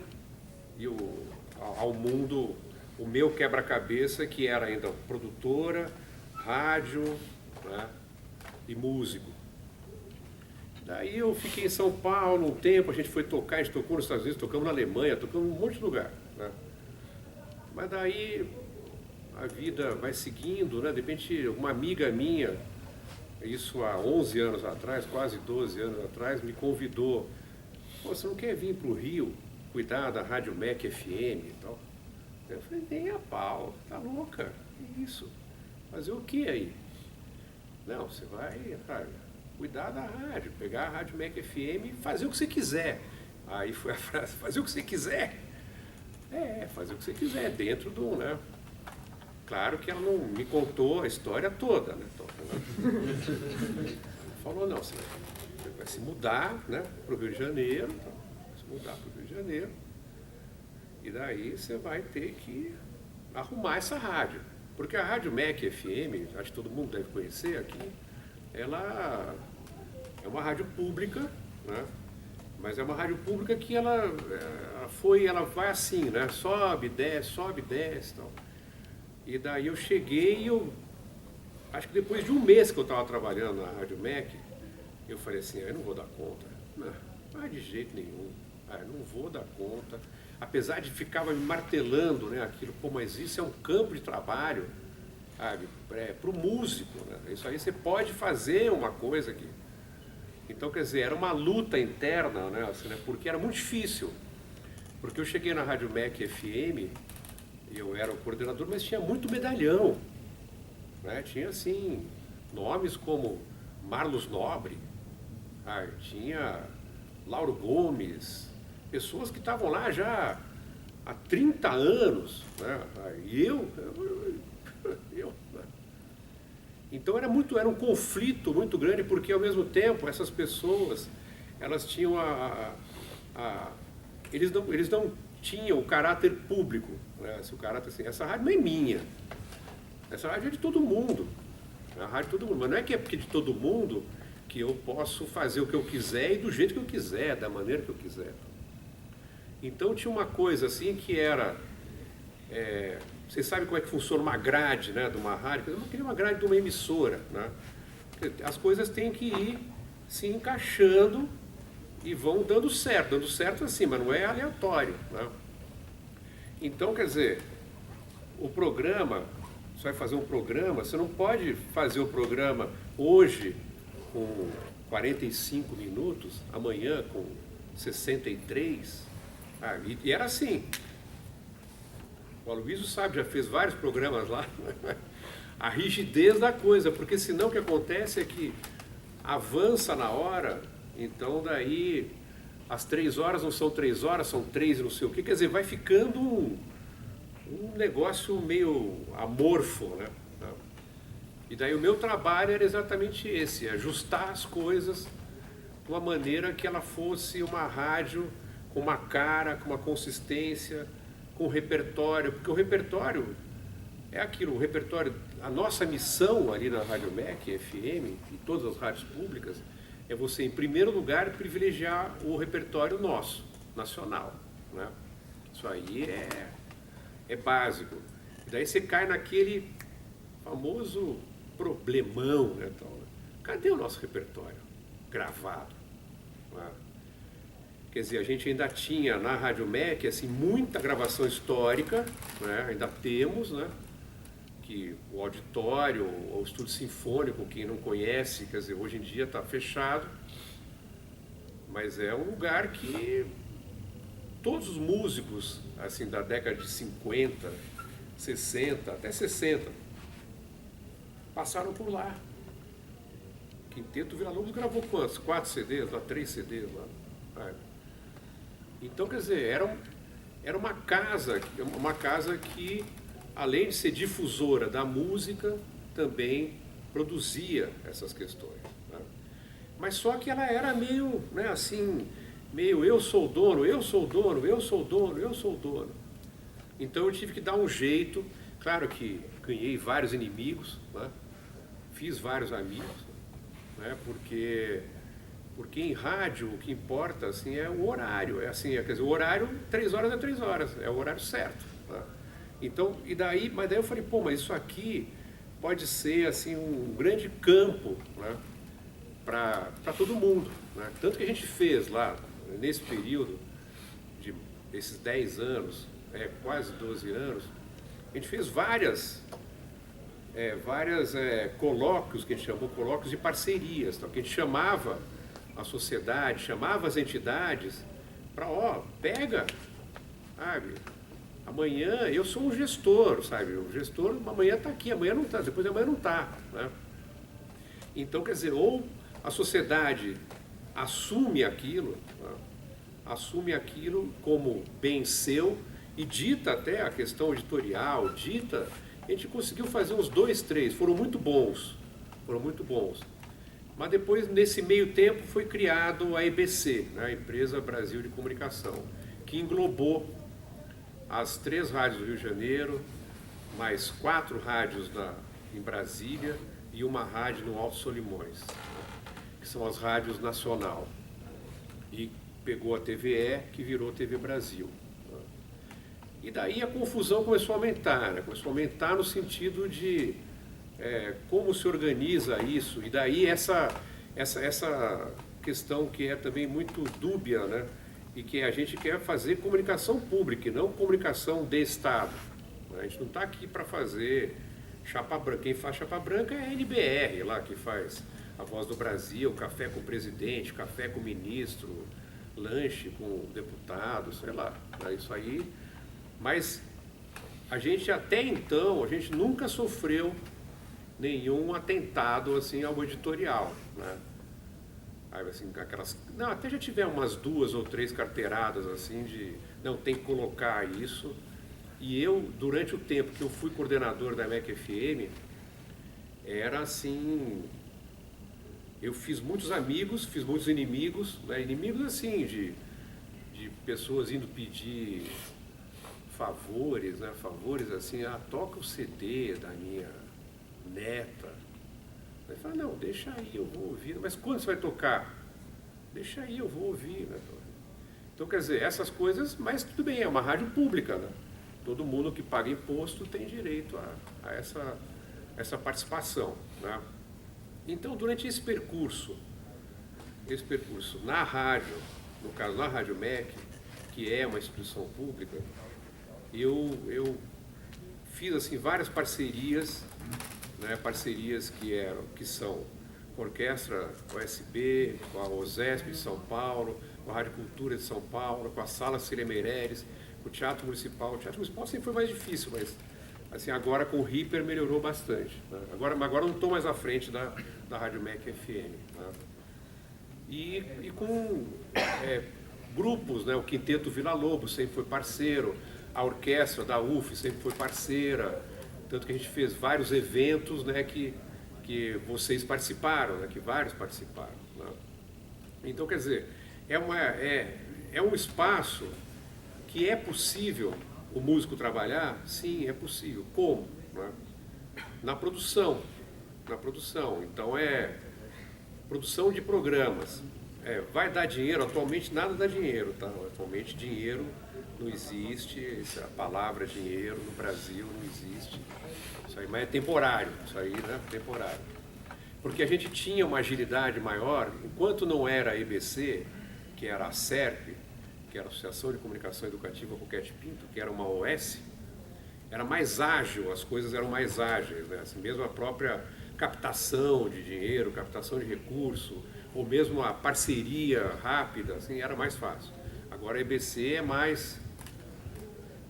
ao mundo, o meu quebra-cabeça, que era ainda produtora, rádio, né? E músico. Daí eu fiquei em São Paulo um tempo, a gente foi tocar, a gente tocou nos Estados Unidos, tocamos na Alemanha, tocamos em um monte de lugar, né? Mas daí a vida vai seguindo, né? De repente uma amiga minha, isso há 11 anos atrás, quase 12 anos atrás, me convidou. Pô, você não quer vir para o Rio, cuidar da Rádio MEC FM e tal? Eu falei, nem a pau, tá louca? Que isso? Fazer o que aí? Não, você vai, cara, cuidar da rádio, pegar a Rádio MEC FM e fazer o que você quiser. Aí foi a frase, fazer o que você quiser. Fazer o que você quiser, dentro do, né? Claro que ela não me contou a história toda, né? Falou, não, você vai se mudar, né, para o Rio de Janeiro, vai se mudar para o Rio de Janeiro, e daí você vai ter que arrumar essa rádio. Porque a Rádio MEC FM, acho que todo mundo deve conhecer aqui, ela é uma rádio pública, né? Mas é uma rádio pública que ela vai assim, né? Sobe, desce e tal. E daí eu cheguei e acho que depois de um mês que eu estava trabalhando na Rádio MEC, eu falei assim, eu não vou dar conta. Não de jeito nenhum, eu não vou dar conta. Apesar de ficava me martelando, né, aquilo, pô, mas isso é um campo de trabalho, sabe, para o músico, né? Isso aí você pode fazer uma coisa aqui. Então, quer dizer, era uma luta interna, né, assim, né, porque era muito difícil. Porque eu cheguei na Rádio MEC FM, eu era o coordenador, mas tinha muito medalhão, né? Tinha, assim, nomes como Marlos Nobre, tinha Lauro Gomes, pessoas que estavam lá já há 30 anos, né? E eu né? Então era um conflito muito grande, porque ao mesmo tempo essas pessoas, elas tinham eles não tinham o caráter público, né? O caráter assim, essa rádio não é minha, essa rádio é de todo mundo, é a rádio de todo mundo, mas não é que é porque de todo mundo que eu posso fazer o que eu quiser e do jeito que eu quiser, da maneira que eu quiser. Então tinha uma coisa assim que era, vocês sabem como é que funciona uma grade, né, de uma rádio? Eu não queria uma grade de uma emissora, né? As coisas têm que ir se encaixando e vão dando certo assim, mas não é aleatório, né? Então, quer dizer, o programa, você vai fazer um programa, você não pode fazer o programa hoje com 45 minutos, amanhã com 63. E era assim. O Aloysio sabe, já fez vários programas lá. A rigidez da coisa, porque senão o que acontece é que avança na hora, então daí as 3 horas não são 3 horas, são 3 e não sei o quê. Quer dizer, vai ficando um negócio meio amorfo, né? E daí o meu trabalho era exatamente esse, ajustar as coisas de uma maneira que ela fosse uma rádio com uma cara, com uma consistência, com repertório, porque o repertório é aquilo, o repertório, a nossa missão ali na Rádio MEC, FM, e todas as rádios públicas, é você, em primeiro lugar, privilegiar o repertório nosso, nacional, né? Isso aí é básico. E daí você cai naquele famoso problemão, né, tal, né? Cadê o nosso repertório gravado? Né? Quer dizer, a gente ainda tinha na Rádio MEC assim, muita gravação histórica, né? Ainda temos, né? Que o auditório, o estúdio sinfônico, quem não conhece, quer dizer, hoje em dia está fechado, mas é um lugar que todos os músicos assim, da década de 50, 60, até 60, passaram por lá. Quinteto Villa-Lobos gravou quantos? 4 CDs, lá, 3 CDs lá. Então, quer dizer, era uma casa que, além de ser difusora da música, também produzia essas questões. Né? Mas só que ela era meio, né, assim, meio eu sou o dono, eu sou o dono, eu sou o dono, eu sou o dono. Então eu tive que dar um jeito, claro que ganhei vários inimigos, né? Fiz vários amigos, né? Porque em rádio o que importa assim, é o horário, é assim, quer dizer, o horário 3 horas é 3 horas, é o horário certo. Né? Então, mas daí eu falei, pô, mas isso aqui pode ser assim, um grande campo, né? Para todo mundo. Né? Tanto que a gente fez lá, nesse período, esses 10 anos, quase 12 anos, a gente fez várias colóquios, que a gente chamou colóquios de parcerias, então, que a gente chamava a sociedade, chamava as entidades para, pega, sabe, amanhã eu sou um gestor, sabe, o gestor amanhã está aqui, amanhã não está, depois de amanhã não está, né? Então, quer dizer, ou a sociedade assume aquilo, né? Assume aquilo como bem seu e dita até a questão editorial, dita, a gente conseguiu fazer uns 2, 3, foram muito bons. Mas depois, nesse meio tempo, foi criado a EBC, né, a Empresa Brasil de Comunicação, que englobou as 3 rádios do Rio de Janeiro, mais 4 rádios em Brasília e uma rádio no Alto Solimões, que são as rádios nacional. E pegou a TVE, que virou TV Brasil. E daí a confusão começou a aumentar, né? Começou a aumentar no sentido de como se organiza isso, e daí essa questão que é também muito dúbia, né? E que a gente quer fazer comunicação pública e não comunicação de Estado. A gente não está aqui para fazer chapa branca, quem faz chapa branca é a NBR lá, que faz a Voz do Brasil, café com o presidente, café com o ministro, lanche com o deputado, sei lá, isso aí. Mas a gente até então, a gente nunca sofreu nenhum atentado assim ao editorial, né? Assim, até já tivemos umas 2 ou 3 carteiradas assim de não, tem que colocar isso. E eu, durante o tempo que eu fui coordenador da MEC FM, era assim, eu fiz muitos amigos, fiz muitos inimigos, né? Inimigos assim de pessoas indo pedir favores, né? Favores assim, toca o CD da minha neta. Aí fala, não, deixa aí, eu vou ouvir. Mas quando você vai tocar? Deixa aí, eu vou ouvir, né? Então, quer dizer, essas coisas, mas tudo bem, é uma rádio pública, né? Todo mundo que paga imposto tem direito a essa participação, né? Então, durante esse percurso na rádio, no caso na Rádio MEC, que é uma instituição pública, eu fiz assim várias parcerias, né, parcerias que são com a Orquestra OSB, com a OSESP de São Paulo, com a Rádio Cultura de São Paulo, com a Sala Cília Meireles, com o Teatro Municipal. O Teatro Municipal sempre foi mais difícil, mas assim, agora com o Ripper melhorou bastante. Né? Agora não estou mais à frente da Rádio MEC FM. Né? E com grupos, né? O Quinteto Villa-Lobos sempre foi parceiro, a orquestra da UF sempre foi parceira, tanto que a gente fez vários eventos, né, que vocês participaram, né, que vários participaram. Né? Então, quer dizer, é um espaço que é possível o músico trabalhar? Sim, é possível. Como? né? Na produção. Então produção de programas. Vai dar dinheiro? Atualmente nada dá dinheiro, tá? Atualmente dinheiro não existe, a palavra dinheiro no Brasil não existe. Isso aí, mas é temporário, isso aí, né? Temporário. Porque a gente tinha uma agilidade maior, enquanto não era a EBC, que era a SERP, que era a Associação de Comunicação Educativa Roquete Pinto, que era uma OS, era mais ágil, as coisas eram mais ágeis, né? Assim, mesmo a própria captação de dinheiro, captação de recurso, ou mesmo a parceria rápida, assim, era mais fácil. Agora a EBC é mais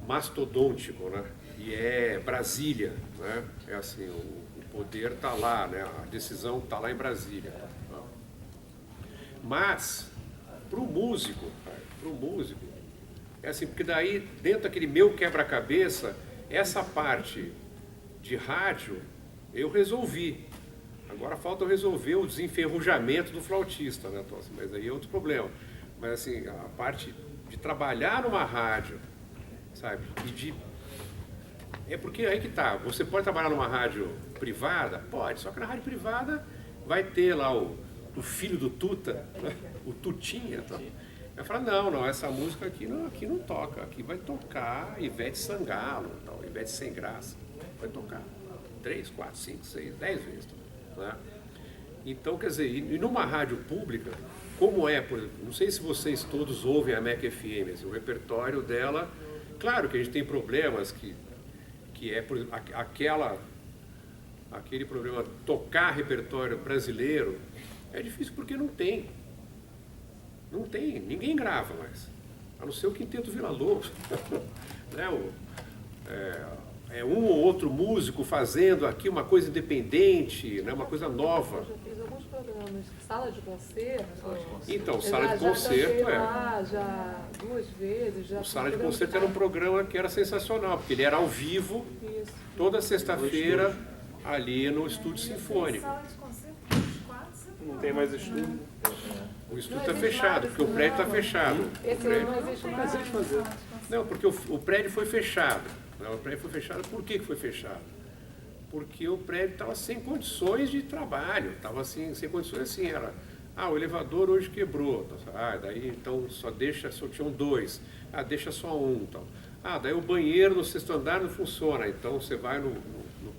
mastodôntico, né? E é Brasília, né? É assim, o poder está lá, né? A decisão está lá em Brasília. Mas, para o músico, é assim, porque daí, dentro daquele meu quebra-cabeça, essa parte de rádio, eu resolvi. Agora falta eu resolver o desenferrujamento do flautista, né, Tossi? Mas aí é outro problema. Mas assim, a parte de trabalhar numa rádio, sabe? É porque aí que tá, você pode trabalhar numa rádio privada? Pode, só que na rádio privada vai ter lá o filho do Tuta, né? O Tutinha. Tá? Vai falar, não, essa música aqui não toca, aqui vai tocar Ivete Sangalo, tal, Ivete Sem Graça, vai tocar 3, 4, 5, 6, 10 vezes. Né? Então, quer dizer, e numa rádio pública, como é, por exemplo, não sei se vocês todos ouvem a MEC FM, assim, o repertório dela, claro que a gente tem problemas que é, por exemplo, aquele problema tocar repertório brasileiro, é difícil porque não tem, ninguém grava mais, a não ser o Quinteto Villa-Lobos, né? É um ou outro músico fazendo aqui uma coisa independente, né? Uma coisa nova. Eu já fiz alguns programas, sala de concerto. Então, sala de concerto já 2 vezes. O Sala de Concerto era um programa que era sensacional, porque ele era ao vivo, toda sexta-feira, ali no Estúdio Sinfônico. Sala de concerto, quase. Não tem mais estúdio. O estúdio está fechado, porque o prédio está fechado. Esse ano não existe mais. Não, porque o prédio foi fechado. O prédio foi fechado. Por que foi fechado? Porque o prédio estava sem condições de trabalho. Estava assim, sem condições assim. Era, o elevador hoje quebrou. Daí então só tinham 2. Deixa só um. Então. Daí o banheiro no 6º andar não funciona. Então você vai no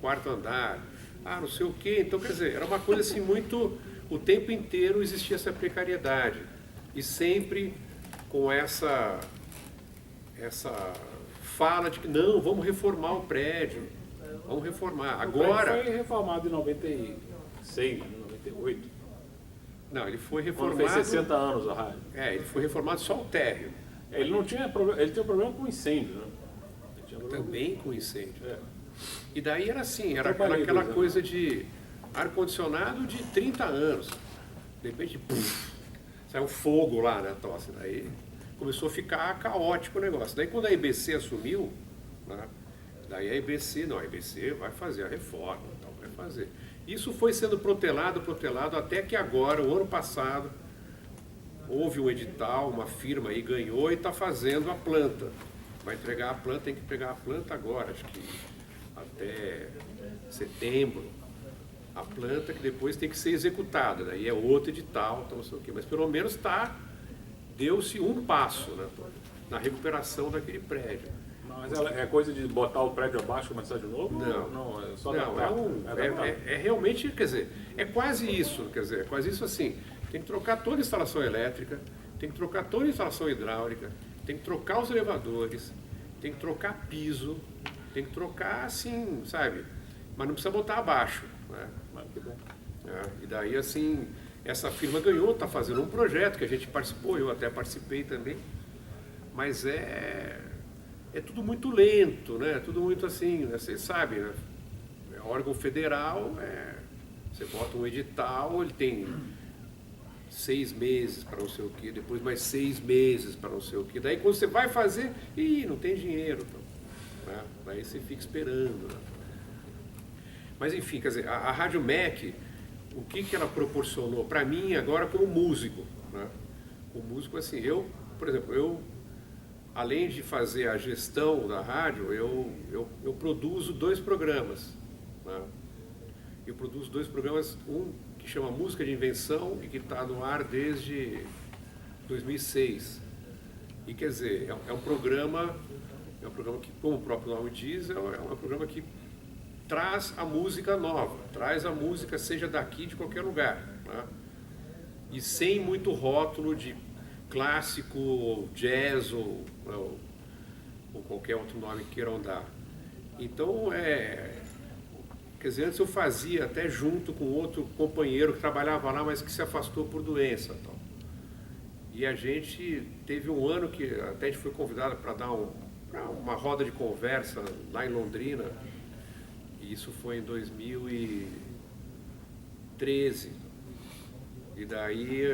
4º andar. Não sei o quê. Então, quer dizer, era uma coisa assim muito... O tempo inteiro existia essa precariedade. E sempre com essa fala de que não, vamos reformar o prédio, vamos reformar. Agora... Foi reformado em 96, 98. Não, ele foi Quando reformado... fez 60 anos a rádio. Ele foi reformado só o térreo. Ele não tinha problema, ele tinha problema com incêndio, né? Também com incêndio. É. E daí era assim, era Trabalhei aquela 2 anos. coisa de ar-condicionado de 30 anos. De repente, saiu fogo lá, né, Tossi? Daí começou a ficar caótico o negócio. Daí quando a IBC assumiu, né, daí a IBC vai fazer a reforma, então, vai fazer. Isso foi sendo protelado, até que agora, o ano passado, houve um edital, uma firma aí ganhou e está fazendo a planta. Vai entregar a planta, tem que entregar a planta agora, acho que até setembro. A planta que depois tem que ser executada, daí é outro edital, então não sei o quê. Mas pelo menos deu-se um passo, né, na recuperação daquele prédio. Mas é coisa de botar o prédio abaixo e começar de novo? Não, é só não, adaptar. é realmente, quer dizer, é quase isso assim, tem que trocar toda a instalação elétrica, tem que trocar toda a instalação hidráulica, tem que trocar os elevadores, tem que trocar piso, tem que trocar assim, sabe? Mas não precisa botar abaixo, né? Que bom. E daí, assim, essa firma ganhou, está fazendo um projeto que a gente participou, eu até participei também, mas é tudo muito lento, né? Tudo muito assim, né? Vocês sabem, né? É órgão federal, você bota um edital, ele tem 6 meses para não sei o quê, depois mais 6 meses para não sei o quê. Daí quando você vai fazer, não tem dinheiro. Então, né? Daí você fica esperando. Né? Mas enfim, quer dizer, a Rádio MEC, o que ela proporcionou para mim agora como músico? Né? Como músico, assim, por exemplo, além de fazer a gestão da rádio, eu produzo 2 programas. Né? Eu produzo 2 programas, um que chama Música de Invenção e que está no ar desde 2006. E quer dizer, é um programa que, como o próprio nome diz, é um programa que traz a música nova, traz a música seja daqui, de qualquer lugar. Né? E sem muito rótulo de clássico, ou jazz, ou qualquer outro nome que queiram dar. Então, quer dizer, antes eu fazia até junto com outro companheiro que trabalhava lá, mas que se afastou por doença. Então. E a gente teve um ano que até a gente foi convidado para dar uma roda de conversa lá em Londrina, e isso foi em 2013. E daí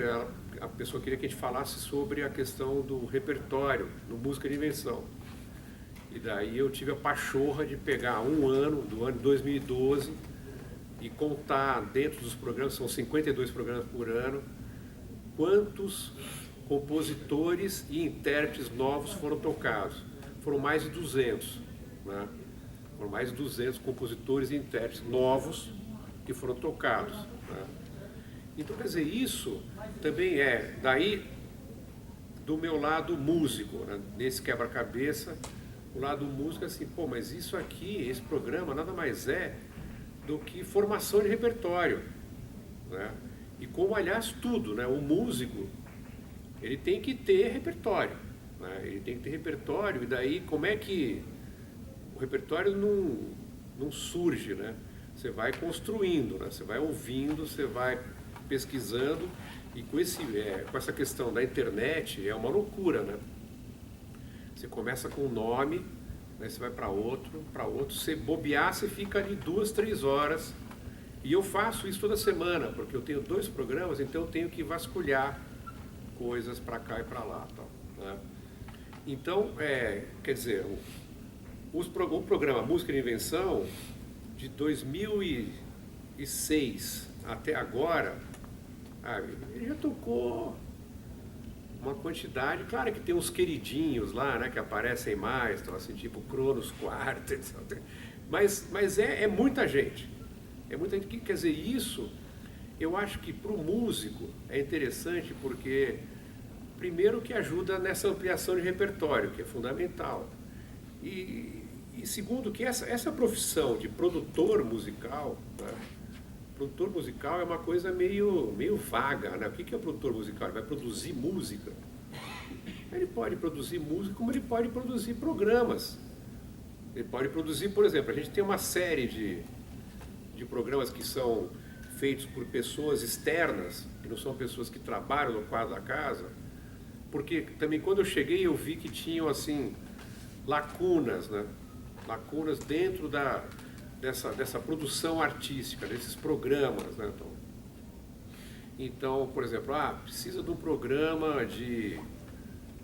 a pessoa queria que a gente falasse sobre a questão do repertório, no Música de Invenção. E daí eu tive a pachorra de pegar um ano, do ano de 2012, e contar dentro dos programas, são 52 programas por ano, quantos compositores e intérpretes novos foram tocados. Foram mais de 200, né? Foram mais de 200 compositores e intérpretes novos que foram tocados. Né? Então, quer dizer, isso também daí do meu lado músico, né? Nesse quebra-cabeça, o lado músico é assim, pô, mas isso aqui, esse programa, nada mais é do que formação de repertório. Né? E como, aliás, tudo, né? O músico, ele tem que ter repertório. Né? Ele tem que ter repertório, e daí como é que o repertório não surge, né? Você vai construindo, né? Você vai ouvindo, você vai pesquisando, e com essa questão da internet é uma loucura, né? Você começa com um nome, né? Você vai para outro, você bobear, você fica ali 2, 3 horas, e eu faço isso toda semana, porque eu tenho 2 programas, então eu tenho que vasculhar coisas para cá e para lá, tal, né? Então, quer dizer, o programa Música de Invenção, de 2006 até agora, ele já tocou uma quantidade, claro que tem uns queridinhos lá, né, que aparecem mais, então, assim, tipo Cronos Quartet, mas é muita gente. É muita gente que, quer dizer, isso, eu acho que para o músico é interessante porque, primeiro, que ajuda nessa ampliação de repertório, que é fundamental. E segundo, que essa profissão de produtor musical, né? Produtor musical é uma coisa meio vaga, né? O que é produtor musical? Ele vai produzir música. Ele pode produzir música como ele pode produzir programas. Ele pode produzir, por exemplo, a gente tem uma série de programas que são feitos por pessoas externas, que não são pessoas que trabalham no quadro da casa, porque também quando eu cheguei eu vi que tinham assim lacunas, né? Lacunas dentro dessa produção artística, desses programas, né? Então, por exemplo, precisa de um programa de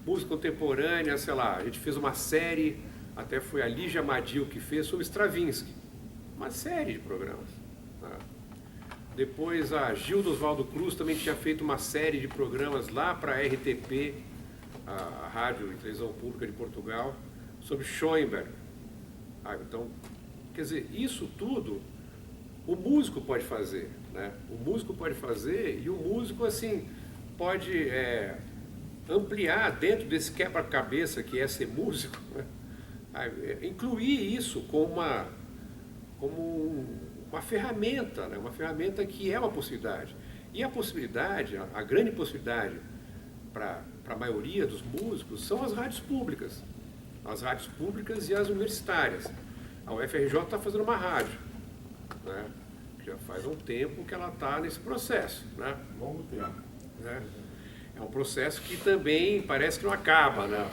música contemporânea, sei lá, a gente fez uma série, até foi a Lígia Madil que fez, sobre Stravinsky, uma série de programas. Né? Depois a Gilda Oswaldo Cruz também tinha feito uma série de programas lá para a RTP, a Rádio e Televisão Pública de Portugal, sobre Schoenberg. Então, quer dizer, isso tudo o músico pode fazer, né? O músico pode fazer, e o músico, assim, pode ampliar dentro desse quebra-cabeça que é ser músico, né? Incluir isso como uma ferramenta, né? Uma ferramenta que é uma possibilidade. E a possibilidade, a grande possibilidade para a maioria dos músicos são as rádios públicas. As rádios públicas e as universitárias. A UFRJ está fazendo uma rádio, né? Já faz um tempo que ela está nesse processo, né? Longo tempo. Né? É um processo que também parece que não acaba, né?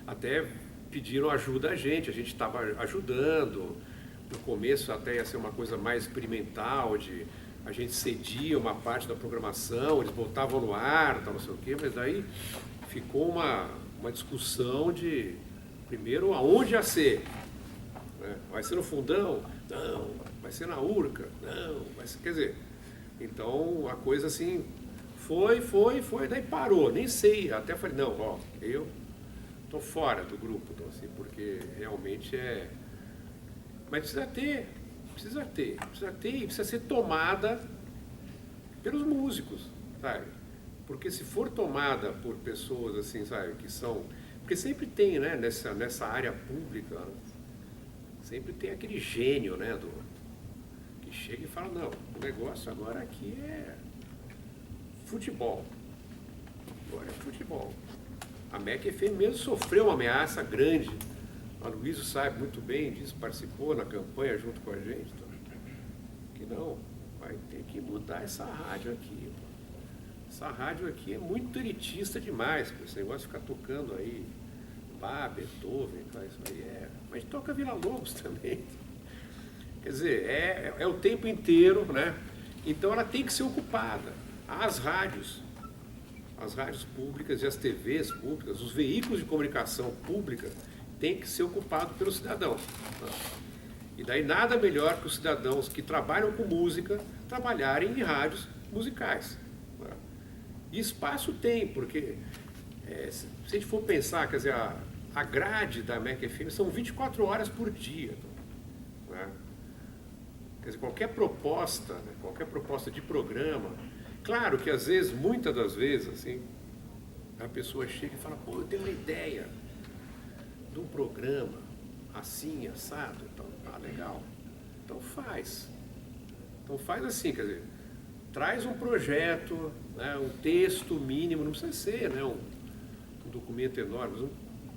Até pediram ajuda a gente estava ajudando. No começo até ia ser uma coisa mais experimental, a gente cedia uma parte da programação, eles botavam no ar, tal, não sei o quê, mas daí ficou uma discussão de, primeiro, aonde ia ser. Né? Vai ser no fundão? Não. Vai ser na Urca? Não. Vai ser, quer dizer, então a coisa assim foi, daí parou, nem sei, até falei, não, eu tô fora do grupo, então, assim, porque realmente é... Mas precisa ser tomada pelos músicos, sabe? Porque se for tomada por pessoas assim, sabe, que são... Porque sempre tem, né, nessa área pública, sempre tem aquele gênio, né, que chega e fala, não, o negócio agora aqui é futebol. Agora é futebol. A MEC FM mesmo sofreu uma ameaça grande. A Luísa sabe muito bem disso, participou na campanha junto com a gente. Então, que não, vai ter que mudar essa rádio aqui. Essa rádio aqui é muito elitista demais, esse negócio de ficar tocando aí Bach, Beethoven, isso aí mas toca Villa-Lobos também. Quer dizer, é o tempo inteiro, né? Então ela tem que ser ocupada. As rádios públicas e as TVs públicas, os veículos de comunicação pública têm que ser ocupados pelo cidadão. E daí nada melhor que os cidadãos que trabalham com música trabalharem em rádios musicais. E espaço tem, porque se a gente for pensar, quer dizer, a grade da MEC FM são 24 horas por dia. Né? Quer dizer, qualquer proposta de programa, claro que às vezes, muitas das vezes, assim, a pessoa chega e fala, pô, eu tenho uma ideia de um programa assim, assado, então, legal. Então faz assim, quer dizer, traz um projeto, né, um texto mínimo, não precisa ser, né, um documento enorme,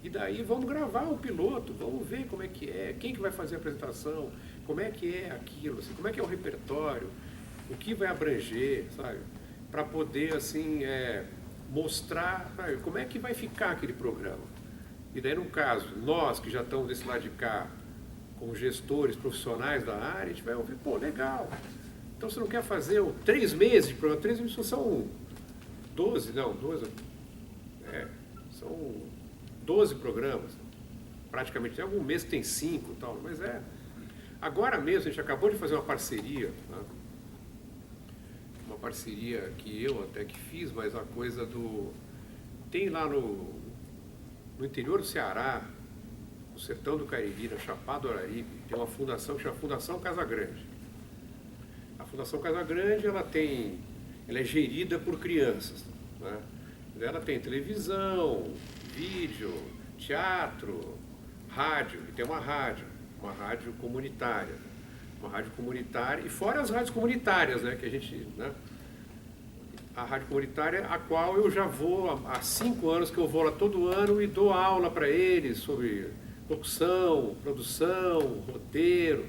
e daí vamos gravar o piloto, vamos ver como é que é, quem que vai fazer a apresentação, como é que é aquilo, assim, como é que é o repertório, o que vai abranger, sabe, para poder, assim, mostrar, sabe, como é que vai ficar aquele programa. E daí, no caso, nós que já estamos desse lado de cá, como gestores profissionais da área, a gente vai ouvir, pô, legal. Então, você não quer fazer 3 meses de programa? 3 meses são 12, não, 12. São 12 programas. Praticamente, tem algum mês que tem 5 e tal, mas Agora mesmo, a gente acabou de fazer uma parceria, né? Uma parceria que eu até que fiz, mas a coisa tem lá no interior do Ceará, no sertão do Cariri, na Chapada do Araripe, tem uma fundação que chama Fundação Casa Grande. A Fundação Casa Grande, ela é gerida por crianças, né? Ela tem televisão, vídeo, teatro, rádio, e tem uma rádio comunitária. Uma rádio comunitária, e fora as rádios comunitárias, né, que a gente, né? A rádio comunitária, a qual eu já vou, há 5 anos que eu vou lá todo ano e dou aula para eles sobre locução, produção, roteiro.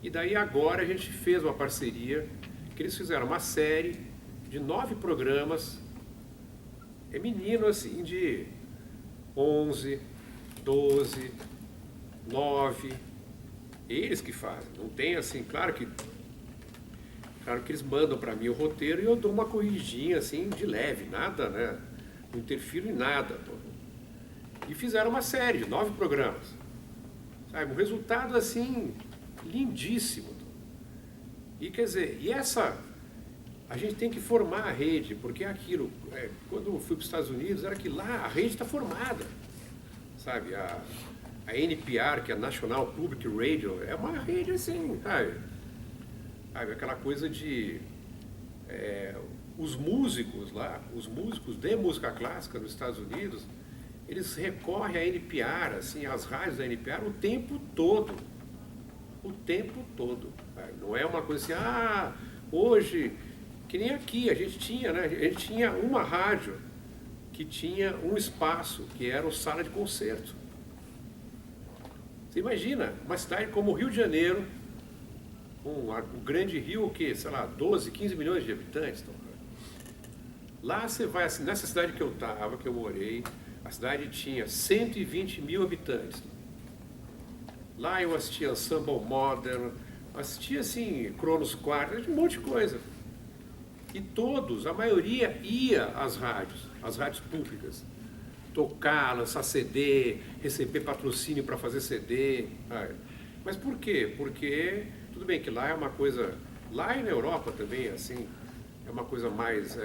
E daí agora a gente fez uma parceria, que eles fizeram uma série de 9 programas, menino assim, de 11, 12, 9, eles que fazem, não tem assim, claro que eles mandam para mim o roteiro e eu dou uma corrigidinha assim, de leve, nada, né, não interfiro em nada. E fizeram uma série de 9 programas, sabe, um resultado assim, lindíssimo. E quer dizer, a gente tem que formar a rede, porque é aquilo, quando eu fui para os Estados Unidos, era que lá a rede está formada, sabe, a NPR, que é a National Public Radio, é uma rede assim, sabe, aquela coisa de os músicos lá, os músicos de música clássica nos Estados Unidos, eles recorrem à NPR, assim, às rádios da NPR o tempo todo, sabe? Não é uma coisa assim, hoje, que nem aqui, a gente tinha, né, a gente tinha uma rádio que tinha um espaço, que era o sala de concerto. Você imagina, uma cidade como o Rio de Janeiro, um grande rio, que, sei lá, 12, 15 milhões de habitantes. Então, lá você vai, assim, nessa cidade que eu estava, que eu morei, a cidade tinha 120 mil habitantes. Lá eu assistia Ensemble Modern, assistia, assim, Cronos Quartet, um monte de coisa. E todos, a maioria ia às rádios públicas, tocar, lançar CD, receber patrocínio para fazer CD. Mas por quê? Porque, tudo bem que lá é uma coisa, lá e na Europa também, assim, é uma coisa mais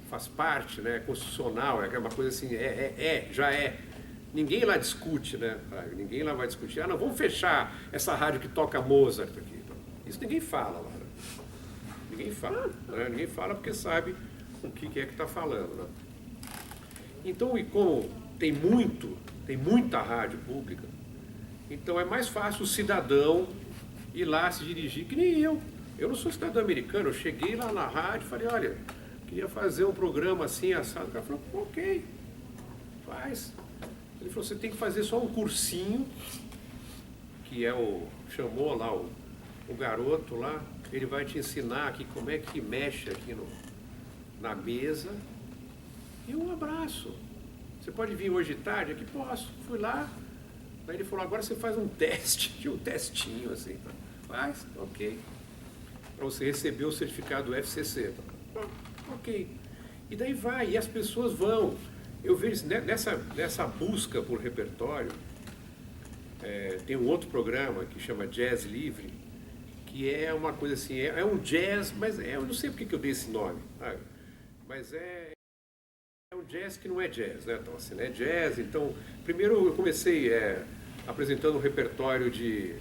faz parte, né? É constitucional, é uma coisa assim, já é. Ninguém lá discute, né? Ninguém lá vai discutir, não, vamos fechar essa rádio que toca Mozart aqui. Isso ninguém fala lá, né? Ninguém fala, né? Ninguém fala porque sabe o que é que está falando, né? Então, e como tem muita rádio pública, então é mais fácil o cidadão ir lá se dirigir, que nem eu. Eu não sou cidadão americano, eu cheguei lá na rádio e falei, olha, queria fazer um programa assim, assado. O cara falou, ok, faz. Ele falou, você tem que fazer só um cursinho, que chamou lá o garoto lá, ele vai te ensinar aqui como é que mexe aqui na mesa. E um abraço. Você pode vir hoje de tarde? Aqui posso. Fui lá. Aí ele falou, agora você faz um teste, um testinho assim. Faz, ok. Para você receber o certificado do FCC. Ok. E daí vai, e as pessoas vão. Eu vejo nessa busca por repertório, tem um outro programa que chama Jazz Livre, que é uma coisa assim, é um jazz, mas eu não sei porque que eu dei esse nome, sabe? Mas é um jazz que não é jazz, né? Então, assim, é jazz. Então, primeiro eu comecei apresentando um repertório de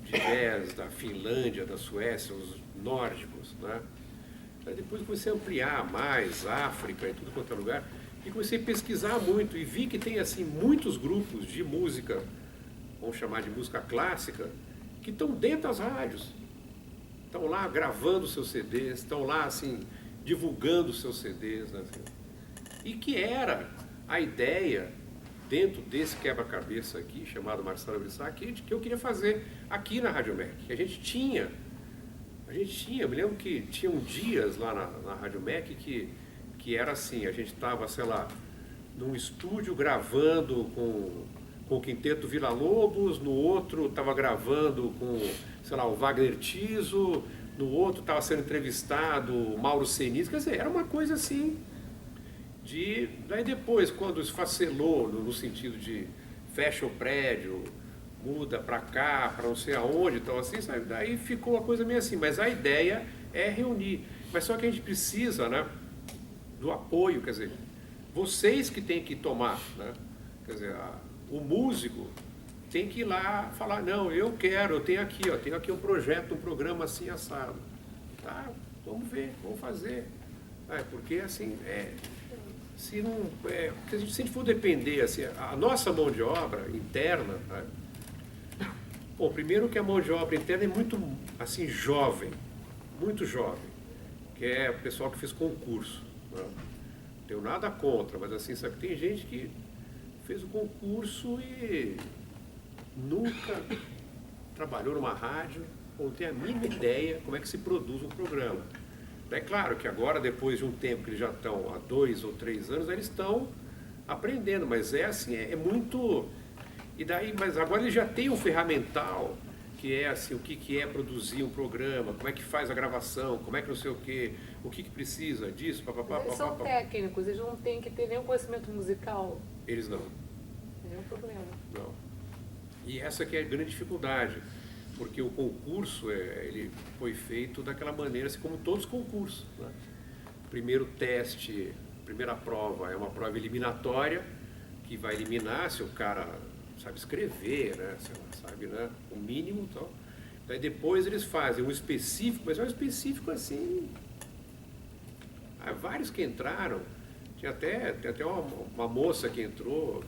jazz da Finlândia, da Suécia, os nórdicos, né? Aí depois comecei a ampliar mais, África e tudo quanto é lugar, e comecei a pesquisar muito e vi que tem assim muitos grupos de música, vamos chamar de música clássica, que estão dentro das rádios, estão lá gravando seus CDs, estão lá assim divulgando seus CDs, né? E que era a ideia dentro desse quebra-cabeça aqui chamado Marcelo Brissac, que eu queria fazer aqui na Rádio MEC. A gente tinha, eu me lembro que tinham dias lá na Rádio MEC que era assim, a gente estava, sei lá, num estúdio gravando com o Quinteto Villa-Lobos, no outro estava gravando com, sei lá, o Wagner Tiso, no outro estava sendo entrevistado o Mauro Senise, quer dizer, era uma coisa assim daí depois, quando esfacelou no sentido de fecha o prédio, muda para cá, para não sei aonde, então assim, sabe? Daí ficou uma coisa meio assim, mas a ideia é reunir, mas só que a gente precisa, né, do apoio, quer dizer, vocês que têm que tomar, né, quer dizer, o músico tem que ir lá falar, não, eu tenho aqui um projeto, um programa assim assado, tá, vamos ver, vamos fazer, porque assim, se a gente for depender, assim, a nossa mão de obra interna, né? Bom, primeiro que a mão de obra interna é muito, assim, jovem, muito jovem, que é o pessoal que fez concurso, né? Não tenho nada contra, mas assim, sabe, tem gente que fez o concurso e nunca trabalhou numa rádio, ou não tem a mínima ideia como é que se produz um programa. É claro que agora, depois de um tempo que eles já estão há 2 ou 3 anos, eles estão aprendendo, mas é assim, é muito... E daí, mas agora eles já têm um ferramental, que é assim, o que é produzir um programa, como é que faz a gravação, como é que não sei o que precisa disso, papapá. Eles são técnicos, eles não têm que ter nenhum conhecimento musical. Eles não. Nenhum problema. Não. E essa que é a grande dificuldade. Porque o concurso ele foi feito daquela maneira, assim como todos os concursos, né? Primeiro teste, primeira prova é uma prova eliminatória, que vai eliminar se o cara sabe escrever, né? Sabe, né? O mínimo e tal. Daí depois eles fazem um específico, mas é um específico assim... Há vários que entraram, tem até uma moça que entrou,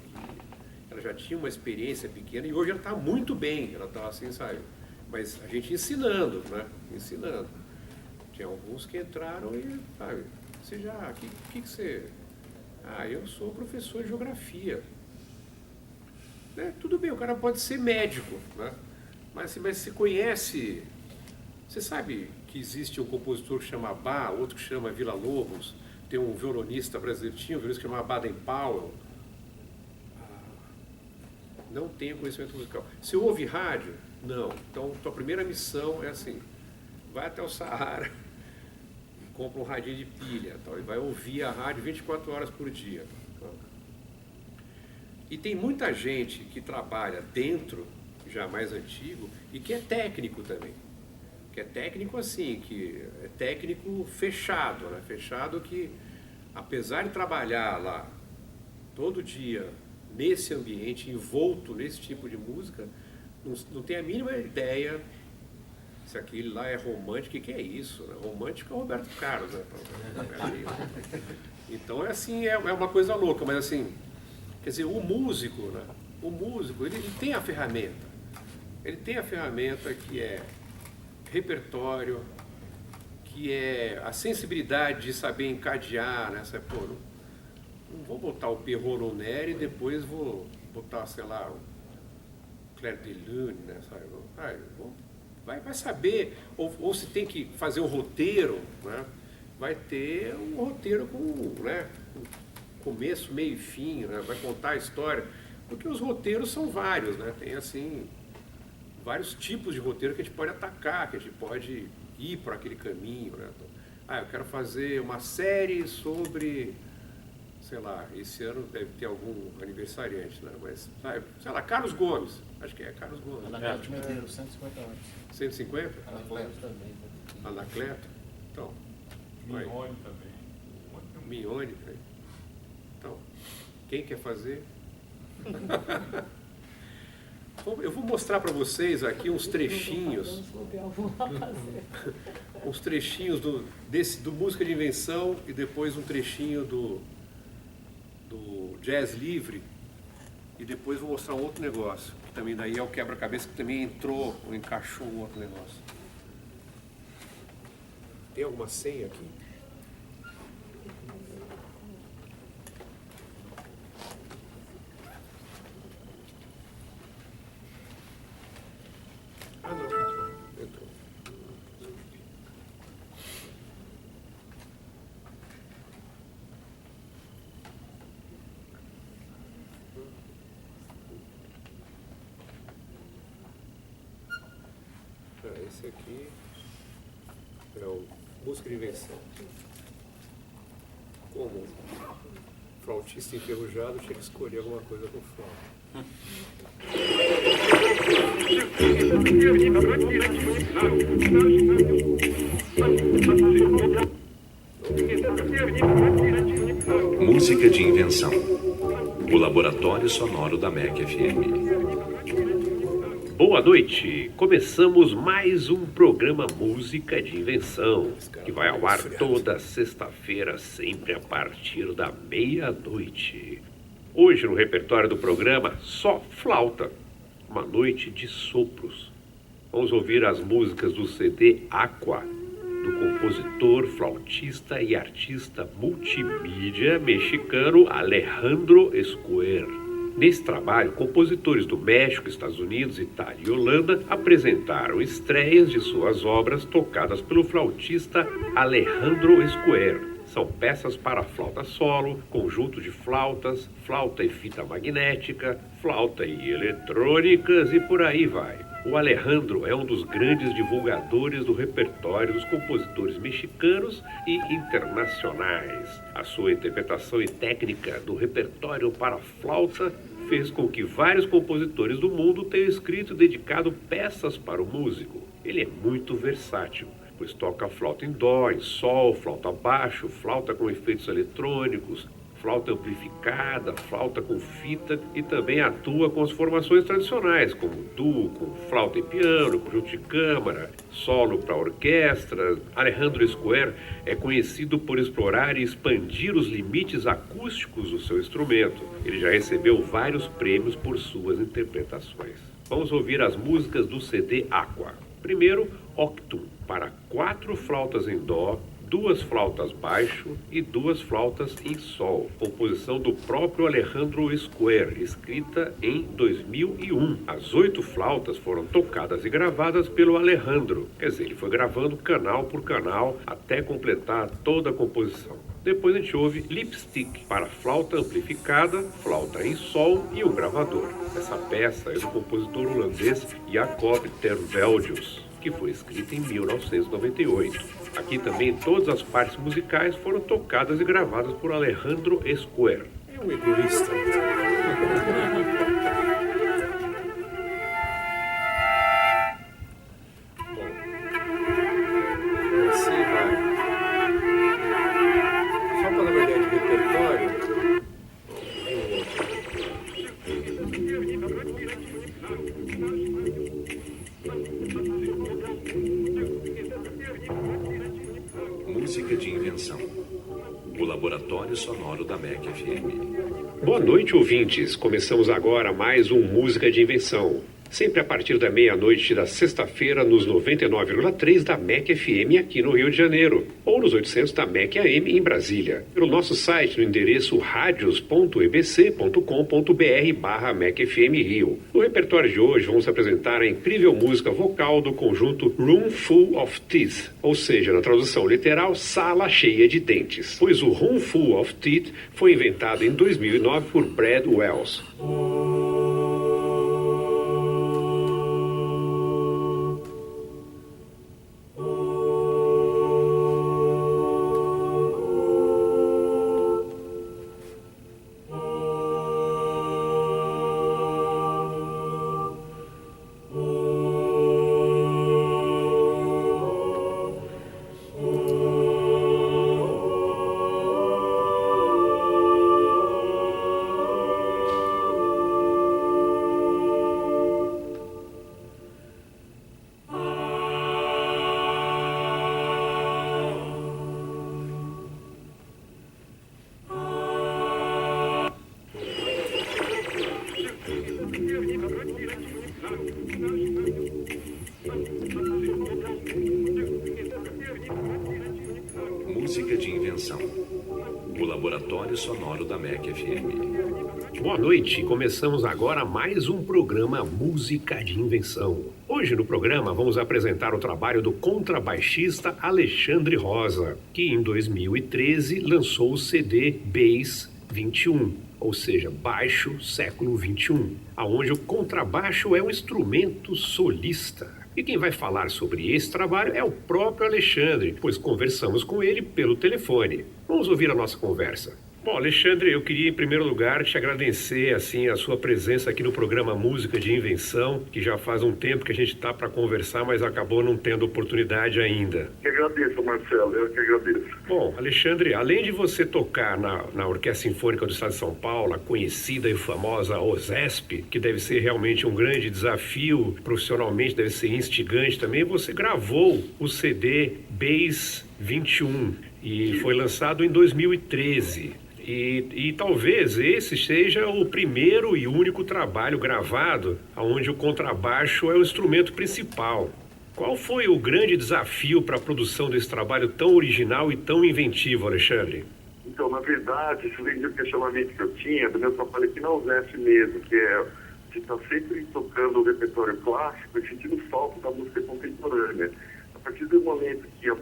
ela já tinha uma experiência pequena e hoje ela está muito bem, ela está assim, sabe? Mas a gente ensinando, né? Ensinando. Tinha alguns que entraram e, sabe, você já, que você... eu sou professor de geografia. Tudo bem, o cara pode ser médico, né? Mas você conhece... Você sabe que existe um compositor que chama Bach, outro que chama Villa-Lobos, tem um violonista brasileiro, tinha um violonista que chama Baden-Powell. Não tenho conhecimento musical. Você ouve rádio? Não. Então, tua primeira missão é assim, vai até o Saara, compra um radinho de pilha, tal, e vai ouvir a rádio 24 horas por dia. E tem muita gente que trabalha dentro, já mais antigo, e que é técnico também. Que é técnico assim, que é técnico fechado, né? Fechado que apesar de trabalhar lá todo dia nesse ambiente, envolto nesse tipo de música, não tem a mínima ideia se aquele lá é romântico. O que é isso? Né? Romântico é o Roberto Carlos, né? Então é assim, é uma coisa louca, mas assim, quer dizer, o músico, né? O músico, ele tem a ferramenta. Ele tem a ferramenta que é repertório, que é a sensibilidade de saber encadear, né? Pô, não vou botar o Pierrot Lunaire e depois vou botar, sei lá, o Clair de Lune, né? Sabe? Vai saber, ou se tem que fazer um roteiro, né? Vai ter um roteiro com, né, começo, meio e fim, né? Vai contar a história, porque os roteiros são vários, né? Tem assim vários tipos de roteiro que a gente pode atacar, que a gente pode ir por aquele caminho, né? Eu quero fazer uma série sobre, sei lá, esse ano deve ter algum aniversariante, né? Mas, sei lá, Carlos Gomes, acho que é Carlos Gomes. Anacleto Medeiros, 150 anos. 150? Anacleto também. Anacleto? Então, vai. Mignone também. Mignone, né? Então, quem quer fazer? Eu vou mostrar para vocês aqui uns trechinhos, uns trechinhos do Música de Invenção e depois um trechinho do Jazz Livre, e depois vou mostrar um outro negócio, que também daí é o quebra-cabeça que também entrou ou encaixou um outro negócio. Tem alguma senha aqui? Ah, não, entrou. Esse aqui é o Música de Invenção. Como flautista enferrujado, tinha que escolher alguma coisa com flauta. Música de Invenção, o laboratório sonoro da MEC FM. Boa noite! Começamos mais um programa Música de Invenção, que vai ao ar toda sexta-feira, sempre a partir da meia-noite. Hoje no repertório do programa, só flauta, uma noite de sopros. Vamos ouvir as músicas do CD Aqua, do compositor, flautista e artista multimídia mexicano Alejandro Escuer. Nesse trabalho, compositores do México, Estados Unidos, Itália e Holanda apresentaram estreias de suas obras tocadas pelo flautista Alejandro Escuer. São peças para flauta solo, conjunto de flautas, flauta e fita magnética, flauta e eletrônicas e por aí vai. O Alejandro é um dos grandes divulgadores do repertório dos compositores mexicanos e internacionais. A sua interpretação e técnica do repertório para flauta fez com que vários compositores do mundo tenham escrito e dedicado peças para o músico. Ele é muito versátil, pois toca flauta em dó, em sol, flauta baixo, flauta com efeitos eletrônicos, flauta amplificada, flauta com fita e também atua com as formações tradicionais, como duo, com flauta e piano, conjunto de câmara, solo para orquestra. Alejandro Escuer é conhecido por explorar e expandir os limites acústicos do seu instrumento. Ele já recebeu vários prêmios por suas interpretações. Vamos ouvir as músicas do CD Aqua. Primeiro, Octum, para 4 flautas em dó, 2 flautas baixo e 2 flautas em sol, composição do próprio Alejandro Escuer, escrita em 2001. As 8 flautas foram tocadas e gravadas pelo Alejandro, quer dizer, ele foi gravando canal por canal até completar toda a composição. Depois a gente ouve Lipstick, para flauta amplificada, flauta em sol e o gravador. Essa peça é do compositor holandês Jacob ter Veldius, que foi escrita em 1998. Aqui também todas as partes musicais foram tocadas e gravadas por Alejandro Escuer. É um egoísta. Bom, assim vai. Só para dar uma ideia de Música de invenção. O laboratório sonoro da MEC FM. Boa noite, ouvintes. Começamos agora mais um Música de Invenção. Sempre a partir da meia-noite da sexta-feira nos 99,3 da MEC FM aqui no Rio de Janeiro, ou nos 800 da MEC AM em Brasília. Pelo nosso site no endereço radios.ebc.com.br/MEC FM Rio. No repertório de hoje vamos apresentar a incrível música vocal do conjunto Room Full of Teeth, ou seja, na tradução literal, sala cheia de dentes, pois o Room Full of Teeth foi inventado em 2009 por Brad Wells. Música de invenção. O laboratório sonoro da MEC FM. Boa noite, começamos agora mais um programa Música de Invenção. Hoje no programa vamos apresentar o trabalho do contrabaixista Alexandre Rosa, que em 2013 lançou o CD Bass 21, ou seja, Baixo Século 21, aonde o contrabaixo é um instrumento solista. E quem vai falar sobre esse trabalho é o próprio Alexandre, pois conversamos com ele pelo telefone. Vamos ouvir a nossa conversa. Bom, Alexandre, eu queria em primeiro lugar te agradecer assim a sua presença aqui no programa Música de Invenção, que já faz um tempo que a gente está para conversar, mas acabou não tendo oportunidade ainda. Eu agradeço, Marcelo, eu que agradeço. Bom, Alexandre, além de você tocar na Orquestra Sinfônica do Estado de São Paulo, a conhecida e famosa OSESP, que deve ser realmente um grande desafio, profissionalmente deve ser instigante também, você gravou o CD Bass 21 e foi lançado em 2013. E talvez esse seja o primeiro e único trabalho gravado onde o contrabaixo é o instrumento principal. Qual foi o grande desafio para a produção desse trabalho tão original e tão inventivo, Alexandre? Então, na verdade, isso vem do questionamento que eu tinha, do meu trabalho aqui na USESP mesmo, que é de estar sempre tocando o repertório clássico e sentindo falta da música contemporânea. A partir do momento que a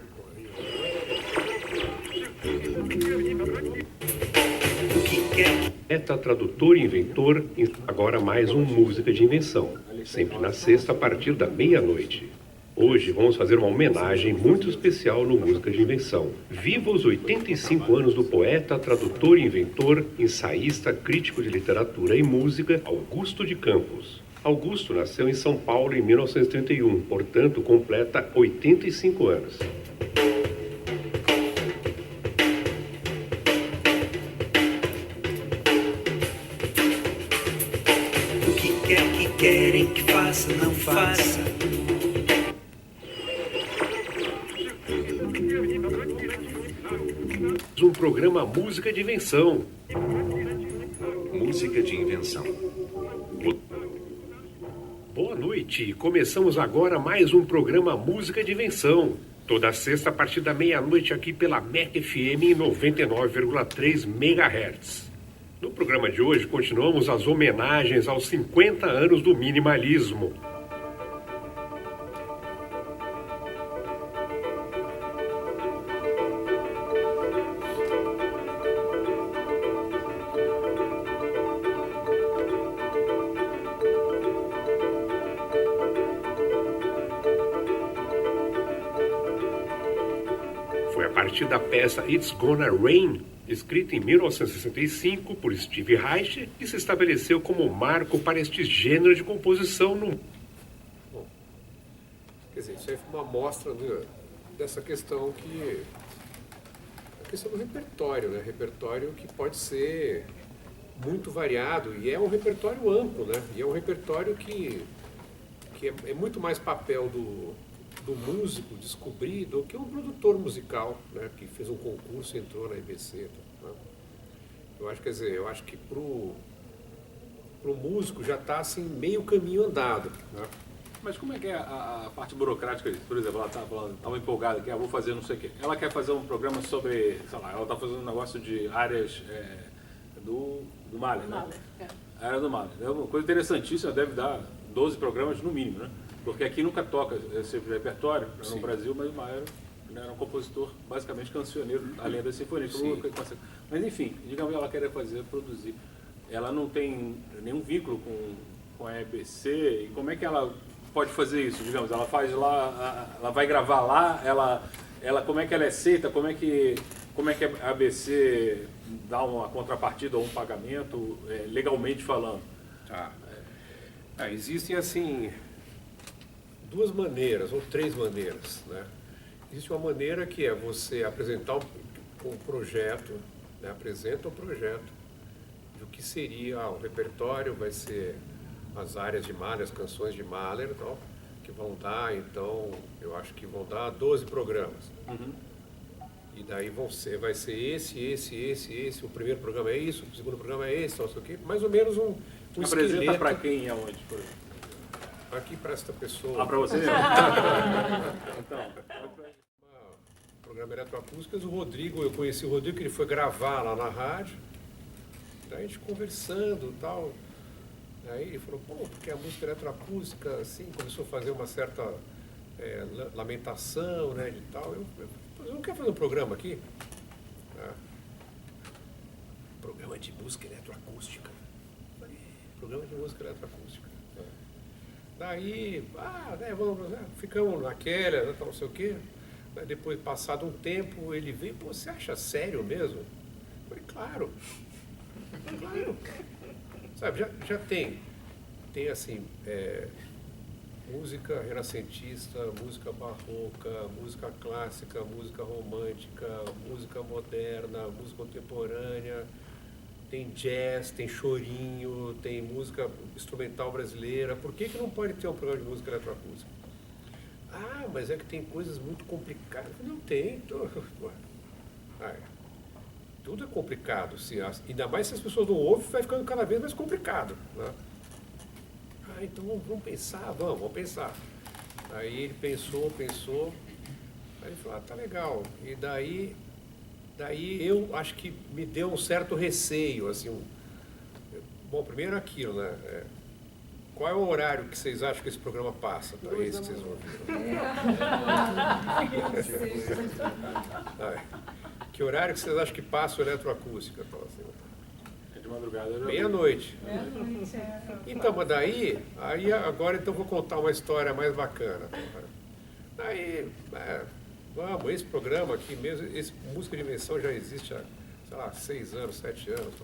Poeta, tradutor e inventor, agora mais um Música de Invenção, sempre na sexta a partir da meia-noite. Hoje vamos fazer uma homenagem muito especial no Música de Invenção. Viva os 85 anos do poeta, tradutor e inventor, ensaísta, crítico de literatura e música, Augusto de Campos. Augusto nasceu em São Paulo em 1931, portanto completa 85 anos. Querem que faça, não faça. Um programa Música de Invenção. Música de invenção. Boa noite, começamos agora mais um programa Música de Invenção. Toda sexta a partir da meia-noite aqui pela MEC FM em 99,3 MHz. No programa de hoje, continuamos as homenagens aos 50 anos do minimalismo. Foi a partir da peça It's Gonna Rain, escrita em 1965 por Steve Reich, que se estabeleceu como marco para este gênero de composição no... Bom, quer dizer, isso aí foi uma amostra dessa questão a questão do repertório, né? Repertório que pode ser muito variado e é um repertório amplo, né? E é um repertório que é muito mais papel do músico descobrir do que um produtor musical, né? Que fez um concurso e entrou na EBC. Né? Eu acho que pro músico já está assim, meio caminho andado. Né? Mas como é que é a parte burocrática disso? Por exemplo, ela estava empolgada que vou fazer não sei o quê. Ela quer fazer um programa sobre, sei lá, ela está fazendo um negócio de áreas do Mahler, né? A área do Mahler. É uma coisa interessantíssima, deve dar 12 programas no mínimo, né? Porque aqui nunca toca esse repertório no Brasil, mas o Mahler era um compositor basicamente cancioneiro, além da sinfonia. Mas enfim, digamos que ela quer produzir. Ela não tem nenhum vínculo com a EBC, e como é que ela pode fazer isso? Digamos, ela faz lá, ela vai gravar lá, ela como é que ela é aceita, como é que a ABC dá uma contrapartida ou um pagamento, legalmente falando? Existem assim duas maneiras ou três maneiras, né? Existe uma maneira que é você apresentar um projeto, né? Apresenta o projeto do que seria o repertório, vai ser as áreas de Mahler, as canções de Mahler, tal, que vão dar, então, eu acho que vão dar 12 programas. Uhum. E daí vai ser esse, o primeiro programa é isso, o segundo programa é esse, tal, isso aqui, mais ou menos um apresenta para quem e aonde, por exemplo? Aqui para esta pessoa. Para você? Então. O programa Eletroacústicas, o Rodrigo, eu conheci o Rodrigo, que ele foi gravar lá na rádio, daí a gente conversando e tal. Aí ele falou, porque a música eletroacústica, assim, começou a fazer uma certa lamentação, né, de tal. Eu não quero fazer um programa aqui? Programa de música eletroacústica. Programa de música eletroacústica. Daí, ficamos naquela, né, tal, não sei o quê. Daí depois, passado um tempo, ele veio, você acha sério mesmo? Eu falei, claro. Sabe, já tem assim, música renascentista, música barroca, música clássica, música romântica, música moderna, música contemporânea, tem jazz, tem chorinho, tem música instrumental brasileira. Por que não pode ter um programa de música eletroacústica? Mas é que tem coisas muito complicadas. Não tem. Tudo é complicado. Ainda mais se as pessoas não ouvem, vai ficando cada vez mais complicado. Né? Então vamos pensar, vamos pensar. Aí ele pensou, aí ele falou, tá legal. E daí eu acho que me deu um certo receio, assim. Bom, primeiro aquilo, né? Qual é o horário que vocês acham que esse programa passa? Para esse que vocês ouviram. Que horário que vocês acham que passa o eletroacústica? É de madrugada. Meia-noite. Então, mas daí agora então vou contar uma história mais bacana. Daí, vamos, esse programa aqui mesmo, esse Música de Invenção já existe há, sei lá, 6 anos, 7 anos.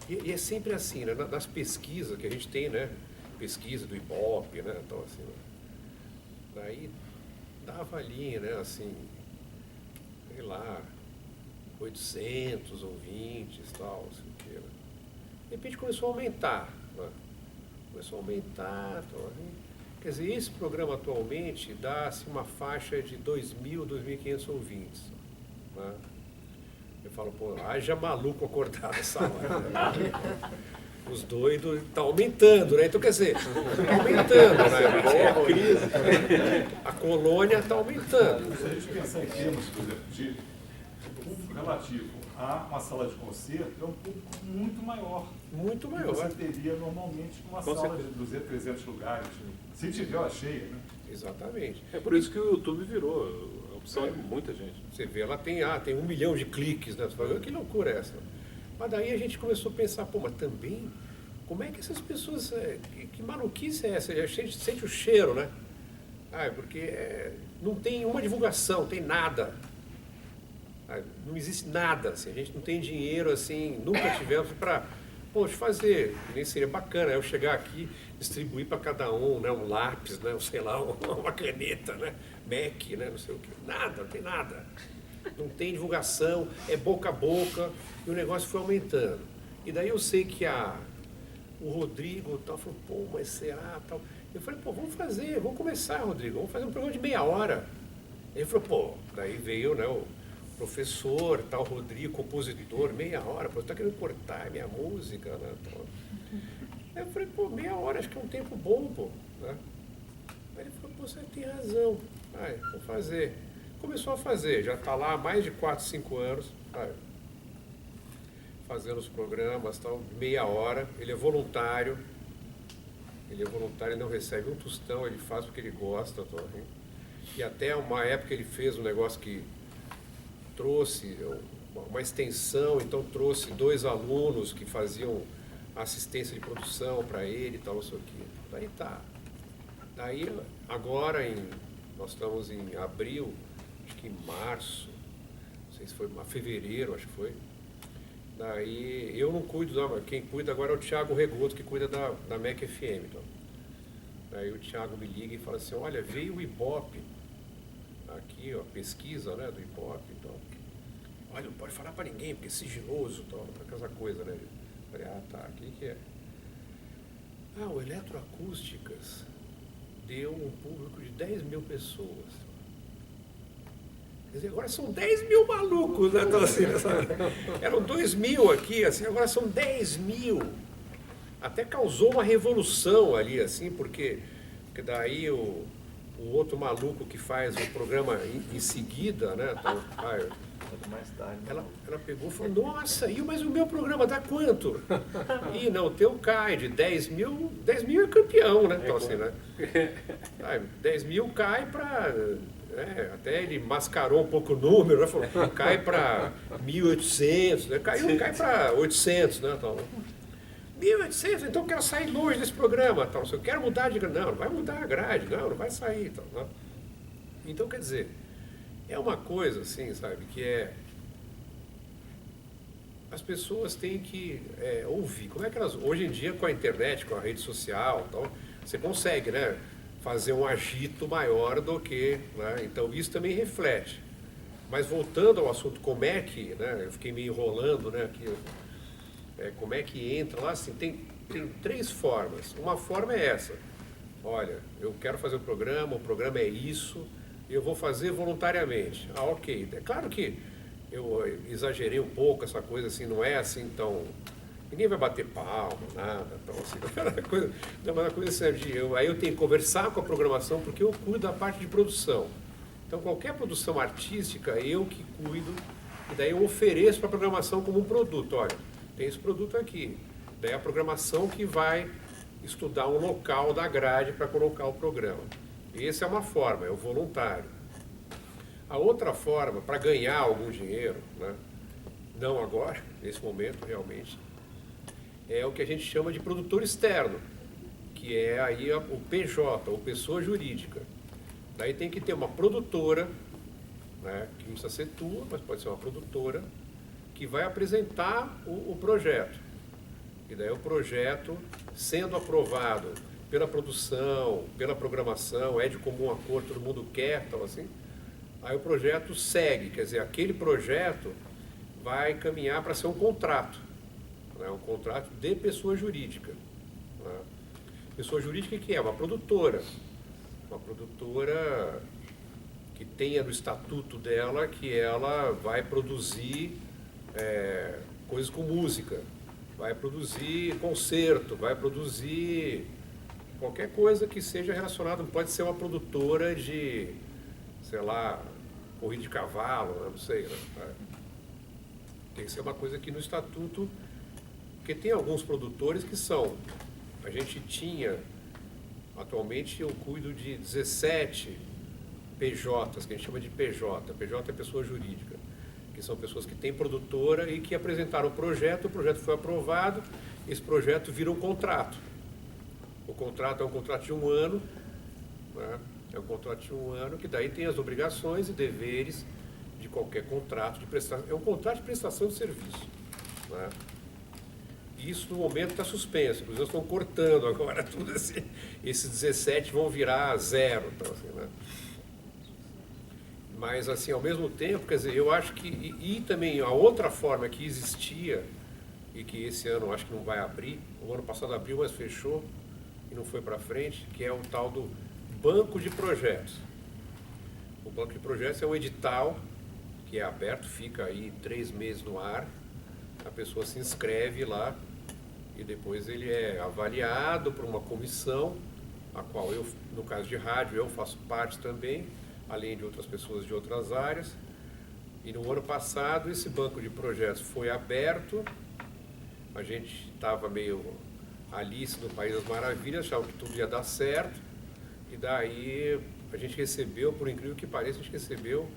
E é sempre assim, né? Nas pesquisas que a gente tem, né? Pesquisa do Ibope, né? Então, assim, daí dava ali, né? Assim, sei lá, 800 ouvintes e tal, assim, que, né? De repente começou a aumentar, né? Tal, né? Quer dizer, esse programa atualmente dá-se uma faixa de 2.000, 2.500 ouvintes, né? Eu falo, haja maluco acordar nessa hora. Né? Os doidos estão aumentando, né? Então, quer dizer, está aumentando, né? A colônia está aumentando. Se a gente pensar em termos, por exemplo, de público relativo a uma sala de concerto, é um público muito maior. Muito maior. Você teria normalmente uma sala de 200, 300 lugares. Se tiver, ela cheia, né? Exatamente. É por isso que o YouTube virou a opção de muita gente. Você vê, ela tem 1 milhão de cliques, né? Você fala, que loucura é essa? Mas daí a gente começou a pensar, mas também, como é que essas pessoas, que maluquice é essa? A gente sente o cheiro, né? Porque não tem uma divulgação, não tem nada. Não existe nada, assim, a gente não tem dinheiro, assim, nunca tivemos para, fazer, nem seria bacana eu chegar aqui, distribuir para cada um, né, um lápis, né, sei lá, uma caneta, né, Mac, né, não sei o que, nada, não tem nada. não tem divulgação, é boca a boca, e o negócio foi aumentando. E daí eu sei que o Rodrigo tal, falou, pô, mas será tal? Eu falei, pô, vamos começar, Rodrigo, vamos fazer um programa de meia hora. Ele falou, pô, daí veio, né, o professor, tal, Rodrigo, compositor, meia hora, pô, você tá querendo cortar minha música, né, tal. Aí eu falei, pô, meia hora, acho que é um tempo bom, pô, né? Aí ele falou, pô, você tem razão, aí, vou fazer. Começou a fazer, já está lá há mais de 4, 5 anos, aí, fazendo os programas, tal, meia hora, ele é voluntário, não recebe um tostão, ele faz porque ele gosta, tal, hein? E até uma época ele fez um negócio que trouxe uma extensão, então trouxe 2 alunos que faziam assistência de produção para ele e tal, não sei o quê. Daí tá. Daí agora nós estamos em abril, acho que em março, não sei se foi fevereiro, acho que foi. Daí eu não cuido, quem cuida agora é o Thiago Regoto, que cuida da MEC FM. Então. Daí o Thiago me liga e fala assim, olha, veio o Ibope, aqui, ó, pesquisa, né, do Ibope, então. Olha, não pode falar para ninguém, porque é sigiloso, tal, aquela coisa, né? Eu falei, tá, o que é? O Eletroacústicas deu um público de 10 mil pessoas. Quer dizer, agora são 10 mil malucos, né? Então, assim, eram 2 mil aqui, assim, agora são 10 mil. Até causou uma revolução ali, assim, porque daí o outro maluco que faz o programa em seguida, né? Então, mais tarde. Ela pegou e falou, nossa, mas o meu programa dá quanto? E não, o teu cai de 10 mil é campeão, né? Então, assim, né? 10 mil cai para... até ele mascarou um pouco o número, né? Falou, cai para 1.800, né? Cai para 800, né? Então, 1.800, então eu quero sair longe desse programa. Então, se eu quero mudar de grade, não vai mudar a grade, não vai sair. Então, não. Então, quer dizer, é uma coisa assim, sabe, que as pessoas têm que ouvir. Como é que elas, hoje em dia, com a internet, com a rede social, então, você consegue, né, fazer um agito maior do que, né, então isso também reflete. Mas voltando ao assunto, como é que, né, eu fiquei me enrolando, né, aqui, como é que entra lá, assim, tem 3 formas. Uma forma é essa, olha, eu quero fazer um programa, o programa é isso, e eu vou fazer voluntariamente. Ok, é claro que eu exagerei um pouco essa coisa, assim, não é assim tão... Ninguém vai bater palma, nada, então, assim, não é uma coisa séria. Aí eu tenho que conversar com a programação, porque eu cuido da parte de produção. Então, qualquer produção artística, eu que cuido, e daí eu ofereço para a programação como um produto. Olha, tem esse produto aqui. Daí a programação que vai estudar um local da grade para colocar o programa. Essa é uma forma, é o voluntário. A outra forma, para ganhar algum dinheiro, né, não agora, nesse momento realmente, é o que a gente chama de produtor externo, que é aí o PJ, ou pessoa jurídica. Daí tem que ter uma produtora, né, que não precisa ser tua, mas pode ser uma produtora, que vai apresentar o projeto. E daí o projeto, sendo aprovado pela produção, pela programação, é de comum acordo, todo mundo quer, tal assim, aí o projeto segue, quer dizer, aquele projeto vai caminhar para ser um contrato, né, um contrato de pessoa jurídica. Né. Pessoa jurídica que é uma produtora que tenha no estatuto dela que ela vai produzir coisas com música, vai produzir concerto, vai produzir qualquer coisa que seja relacionada, pode ser uma produtora de, sei lá, corrida de cavalo, não sei, né? Tem que ser uma coisa que no estatuto, porque tem alguns produtores que são, a gente tinha, atualmente eu cuido de 17 PJs, que a gente chama de PJ é pessoa jurídica, que são pessoas que têm produtora e que apresentaram o projeto foi aprovado, esse projeto vira um contrato. O contrato é um contrato de 1 ano, né? É um contrato de 1 ano, que daí tem as obrigações e deveres de qualquer contrato de prestação. É um contrato de prestação de serviço. Né? Isso no momento está suspenso, inclusive estão cortando agora tudo assim. Esses 17 vão virar 0. Então, assim, né? Mas, assim, ao mesmo tempo, quer dizer, eu acho que... E também a outra forma que existia, e que esse ano eu acho que não vai abrir, o ano passado abriu, mas fechou, e não foi para frente, que é o tal do banco de projetos. O banco de projetos é um edital que é aberto, fica aí 3 meses no ar, a pessoa se inscreve lá e depois ele é avaliado por uma comissão, a qual eu, no caso de rádio, eu faço parte também, além de outras pessoas de outras áreas. E no ano passado esse banco de projetos foi aberto, a gente estava meio Alice no País das Maravilhas, achava que tudo ia dar certo, e daí a gente recebeu, por incrível que pareça, a gente recebeu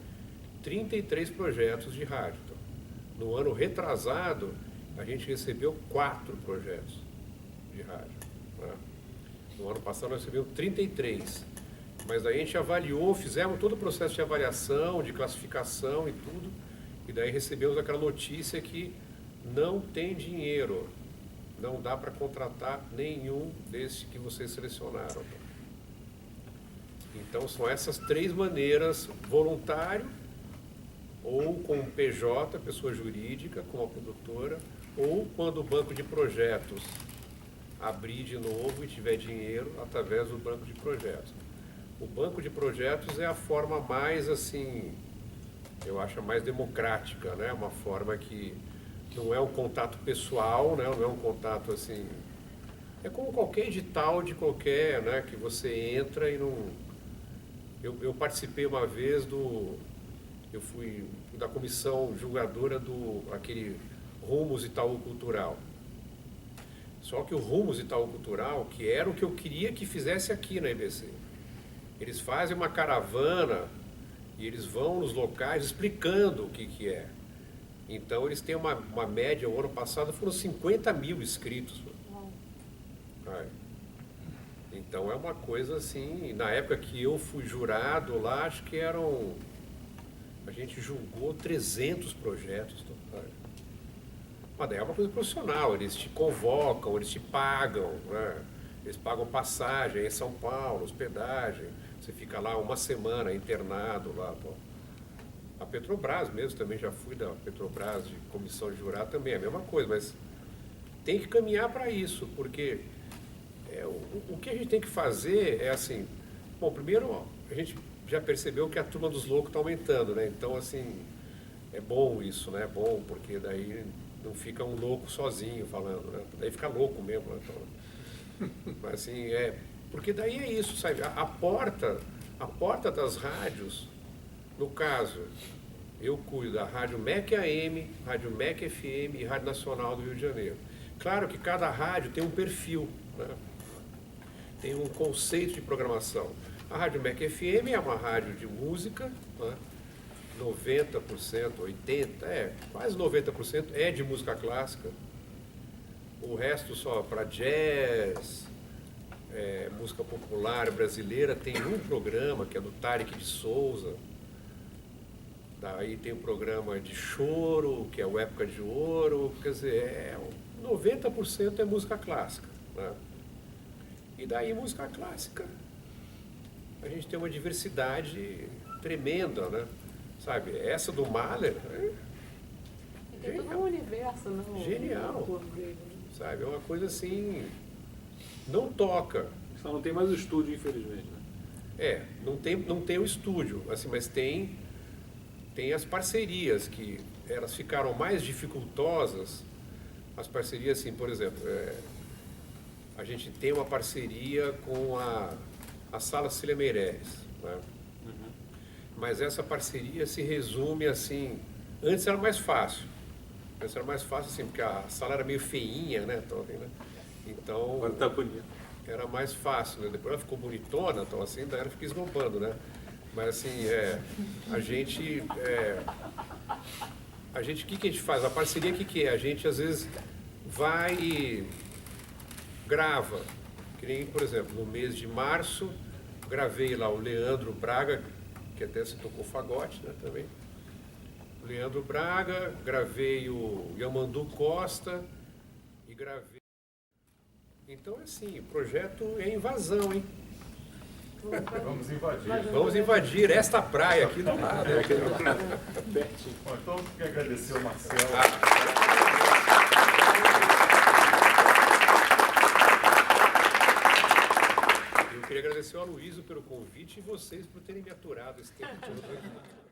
33 projetos de rádio. Então, no ano retrasado, a gente recebeu 4 projetos de rádio. Né? No ano passado nós recebemos 33. Mas daí a gente avaliou, fizemos todo o processo de avaliação, de classificação e tudo, e daí recebemos aquela notícia que não tem dinheiro, não dá para contratar nenhum desses que vocês selecionaram. Então são essas 3 maneiras: voluntário, ou com PJ, pessoa jurídica, com a produtora, ou quando o banco de projetos abrir de novo e tiver dinheiro, através do banco de projetos. O banco de projetos é a forma mais, assim, eu acho, mais democrática, né? Uma forma que não é um contato pessoal, né? Não é um contato, assim... É como qualquer edital de qualquer, né? Que você entra e não... Eu participei uma vez eu fui da comissão julgadora do aquele Rumos Itaú Cultural. Só que o Rumos Itaú Cultural, que era o que eu queria que fizesse aqui na EBC. Eles fazem uma caravana e eles vão nos locais explicando o que é. Então eles têm uma média, o ano passado foram 50 mil inscritos. Então é uma coisa assim, na época que eu fui jurado lá, acho que a gente julgou 300 projetos. Mas daí é uma coisa profissional, eles te convocam, eles te pagam, né? Eles pagam passagem em São Paulo, hospedagem, você fica lá uma semana internado lá. Pô. A Petrobras mesmo, também já fui da Petrobras, de comissão de jurado, também é a mesma coisa, mas tem que caminhar para isso, porque o que a gente tem que fazer é assim, bom, primeiro a gente já percebeu que a turma dos loucos está aumentando, né? Então, assim, é bom isso, né? É bom, porque daí não fica um louco sozinho falando, né? Daí fica louco mesmo, né? Então, mas assim, porque daí é isso, sabe? A porta das rádios, no caso, eu cuido da Rádio MEC AM, Rádio MEC FM e Rádio Nacional do Rio de Janeiro. Claro que cada rádio tem um perfil, né? Tem um conceito de programação. A Rádio MEC FM é uma rádio de música, né? 90%, 80%, quase 90% é de música clássica. O resto só para jazz, música popular brasileira. Tem um programa que é do Tarek de Souza. Daí tem o programa de choro, que é o Época de Ouro. Quer dizer, 90% é música clássica, né? E daí música clássica, a gente tem uma diversidade tremenda, né? Sabe, essa do Mahler é todo um universo, né? Genial, sabe, é uma coisa assim, não toca. Só não tem mais o estúdio, infelizmente, né? Não tem o estúdio, assim, mas tem as parcerias, que elas ficaram mais dificultosas. As parcerias, assim, por exemplo, a gente tem uma parceria com a Sala Cília Meireles, né? Uhum. Mas essa parceria se resume assim, antes era mais fácil. Antes era mais fácil assim, porque a sala era meio feinha, né? Então, agora tá bonito. Era mais fácil, né? Depois ela ficou bonitona, então assim, daí ela fica esnobando, né? Mas assim, a gente, o que a gente faz? A parceria, o que é? A gente às vezes vai e grava, que nem, por exemplo, no mês de março, gravei lá o Leandro Braga, que até se tocou fagote, né, também. O Leandro Braga, gravei o Yamandu Costa e gravei... Então, assim, o projeto é invasão, hein? Vamos invadir. Vamos invadir esta praia aqui do lado. Bom, então, eu quero agradecer ao Marcelo. Eu queria agradecer ao Aloysio pelo convite e vocês por terem me aturado esse tempo todo.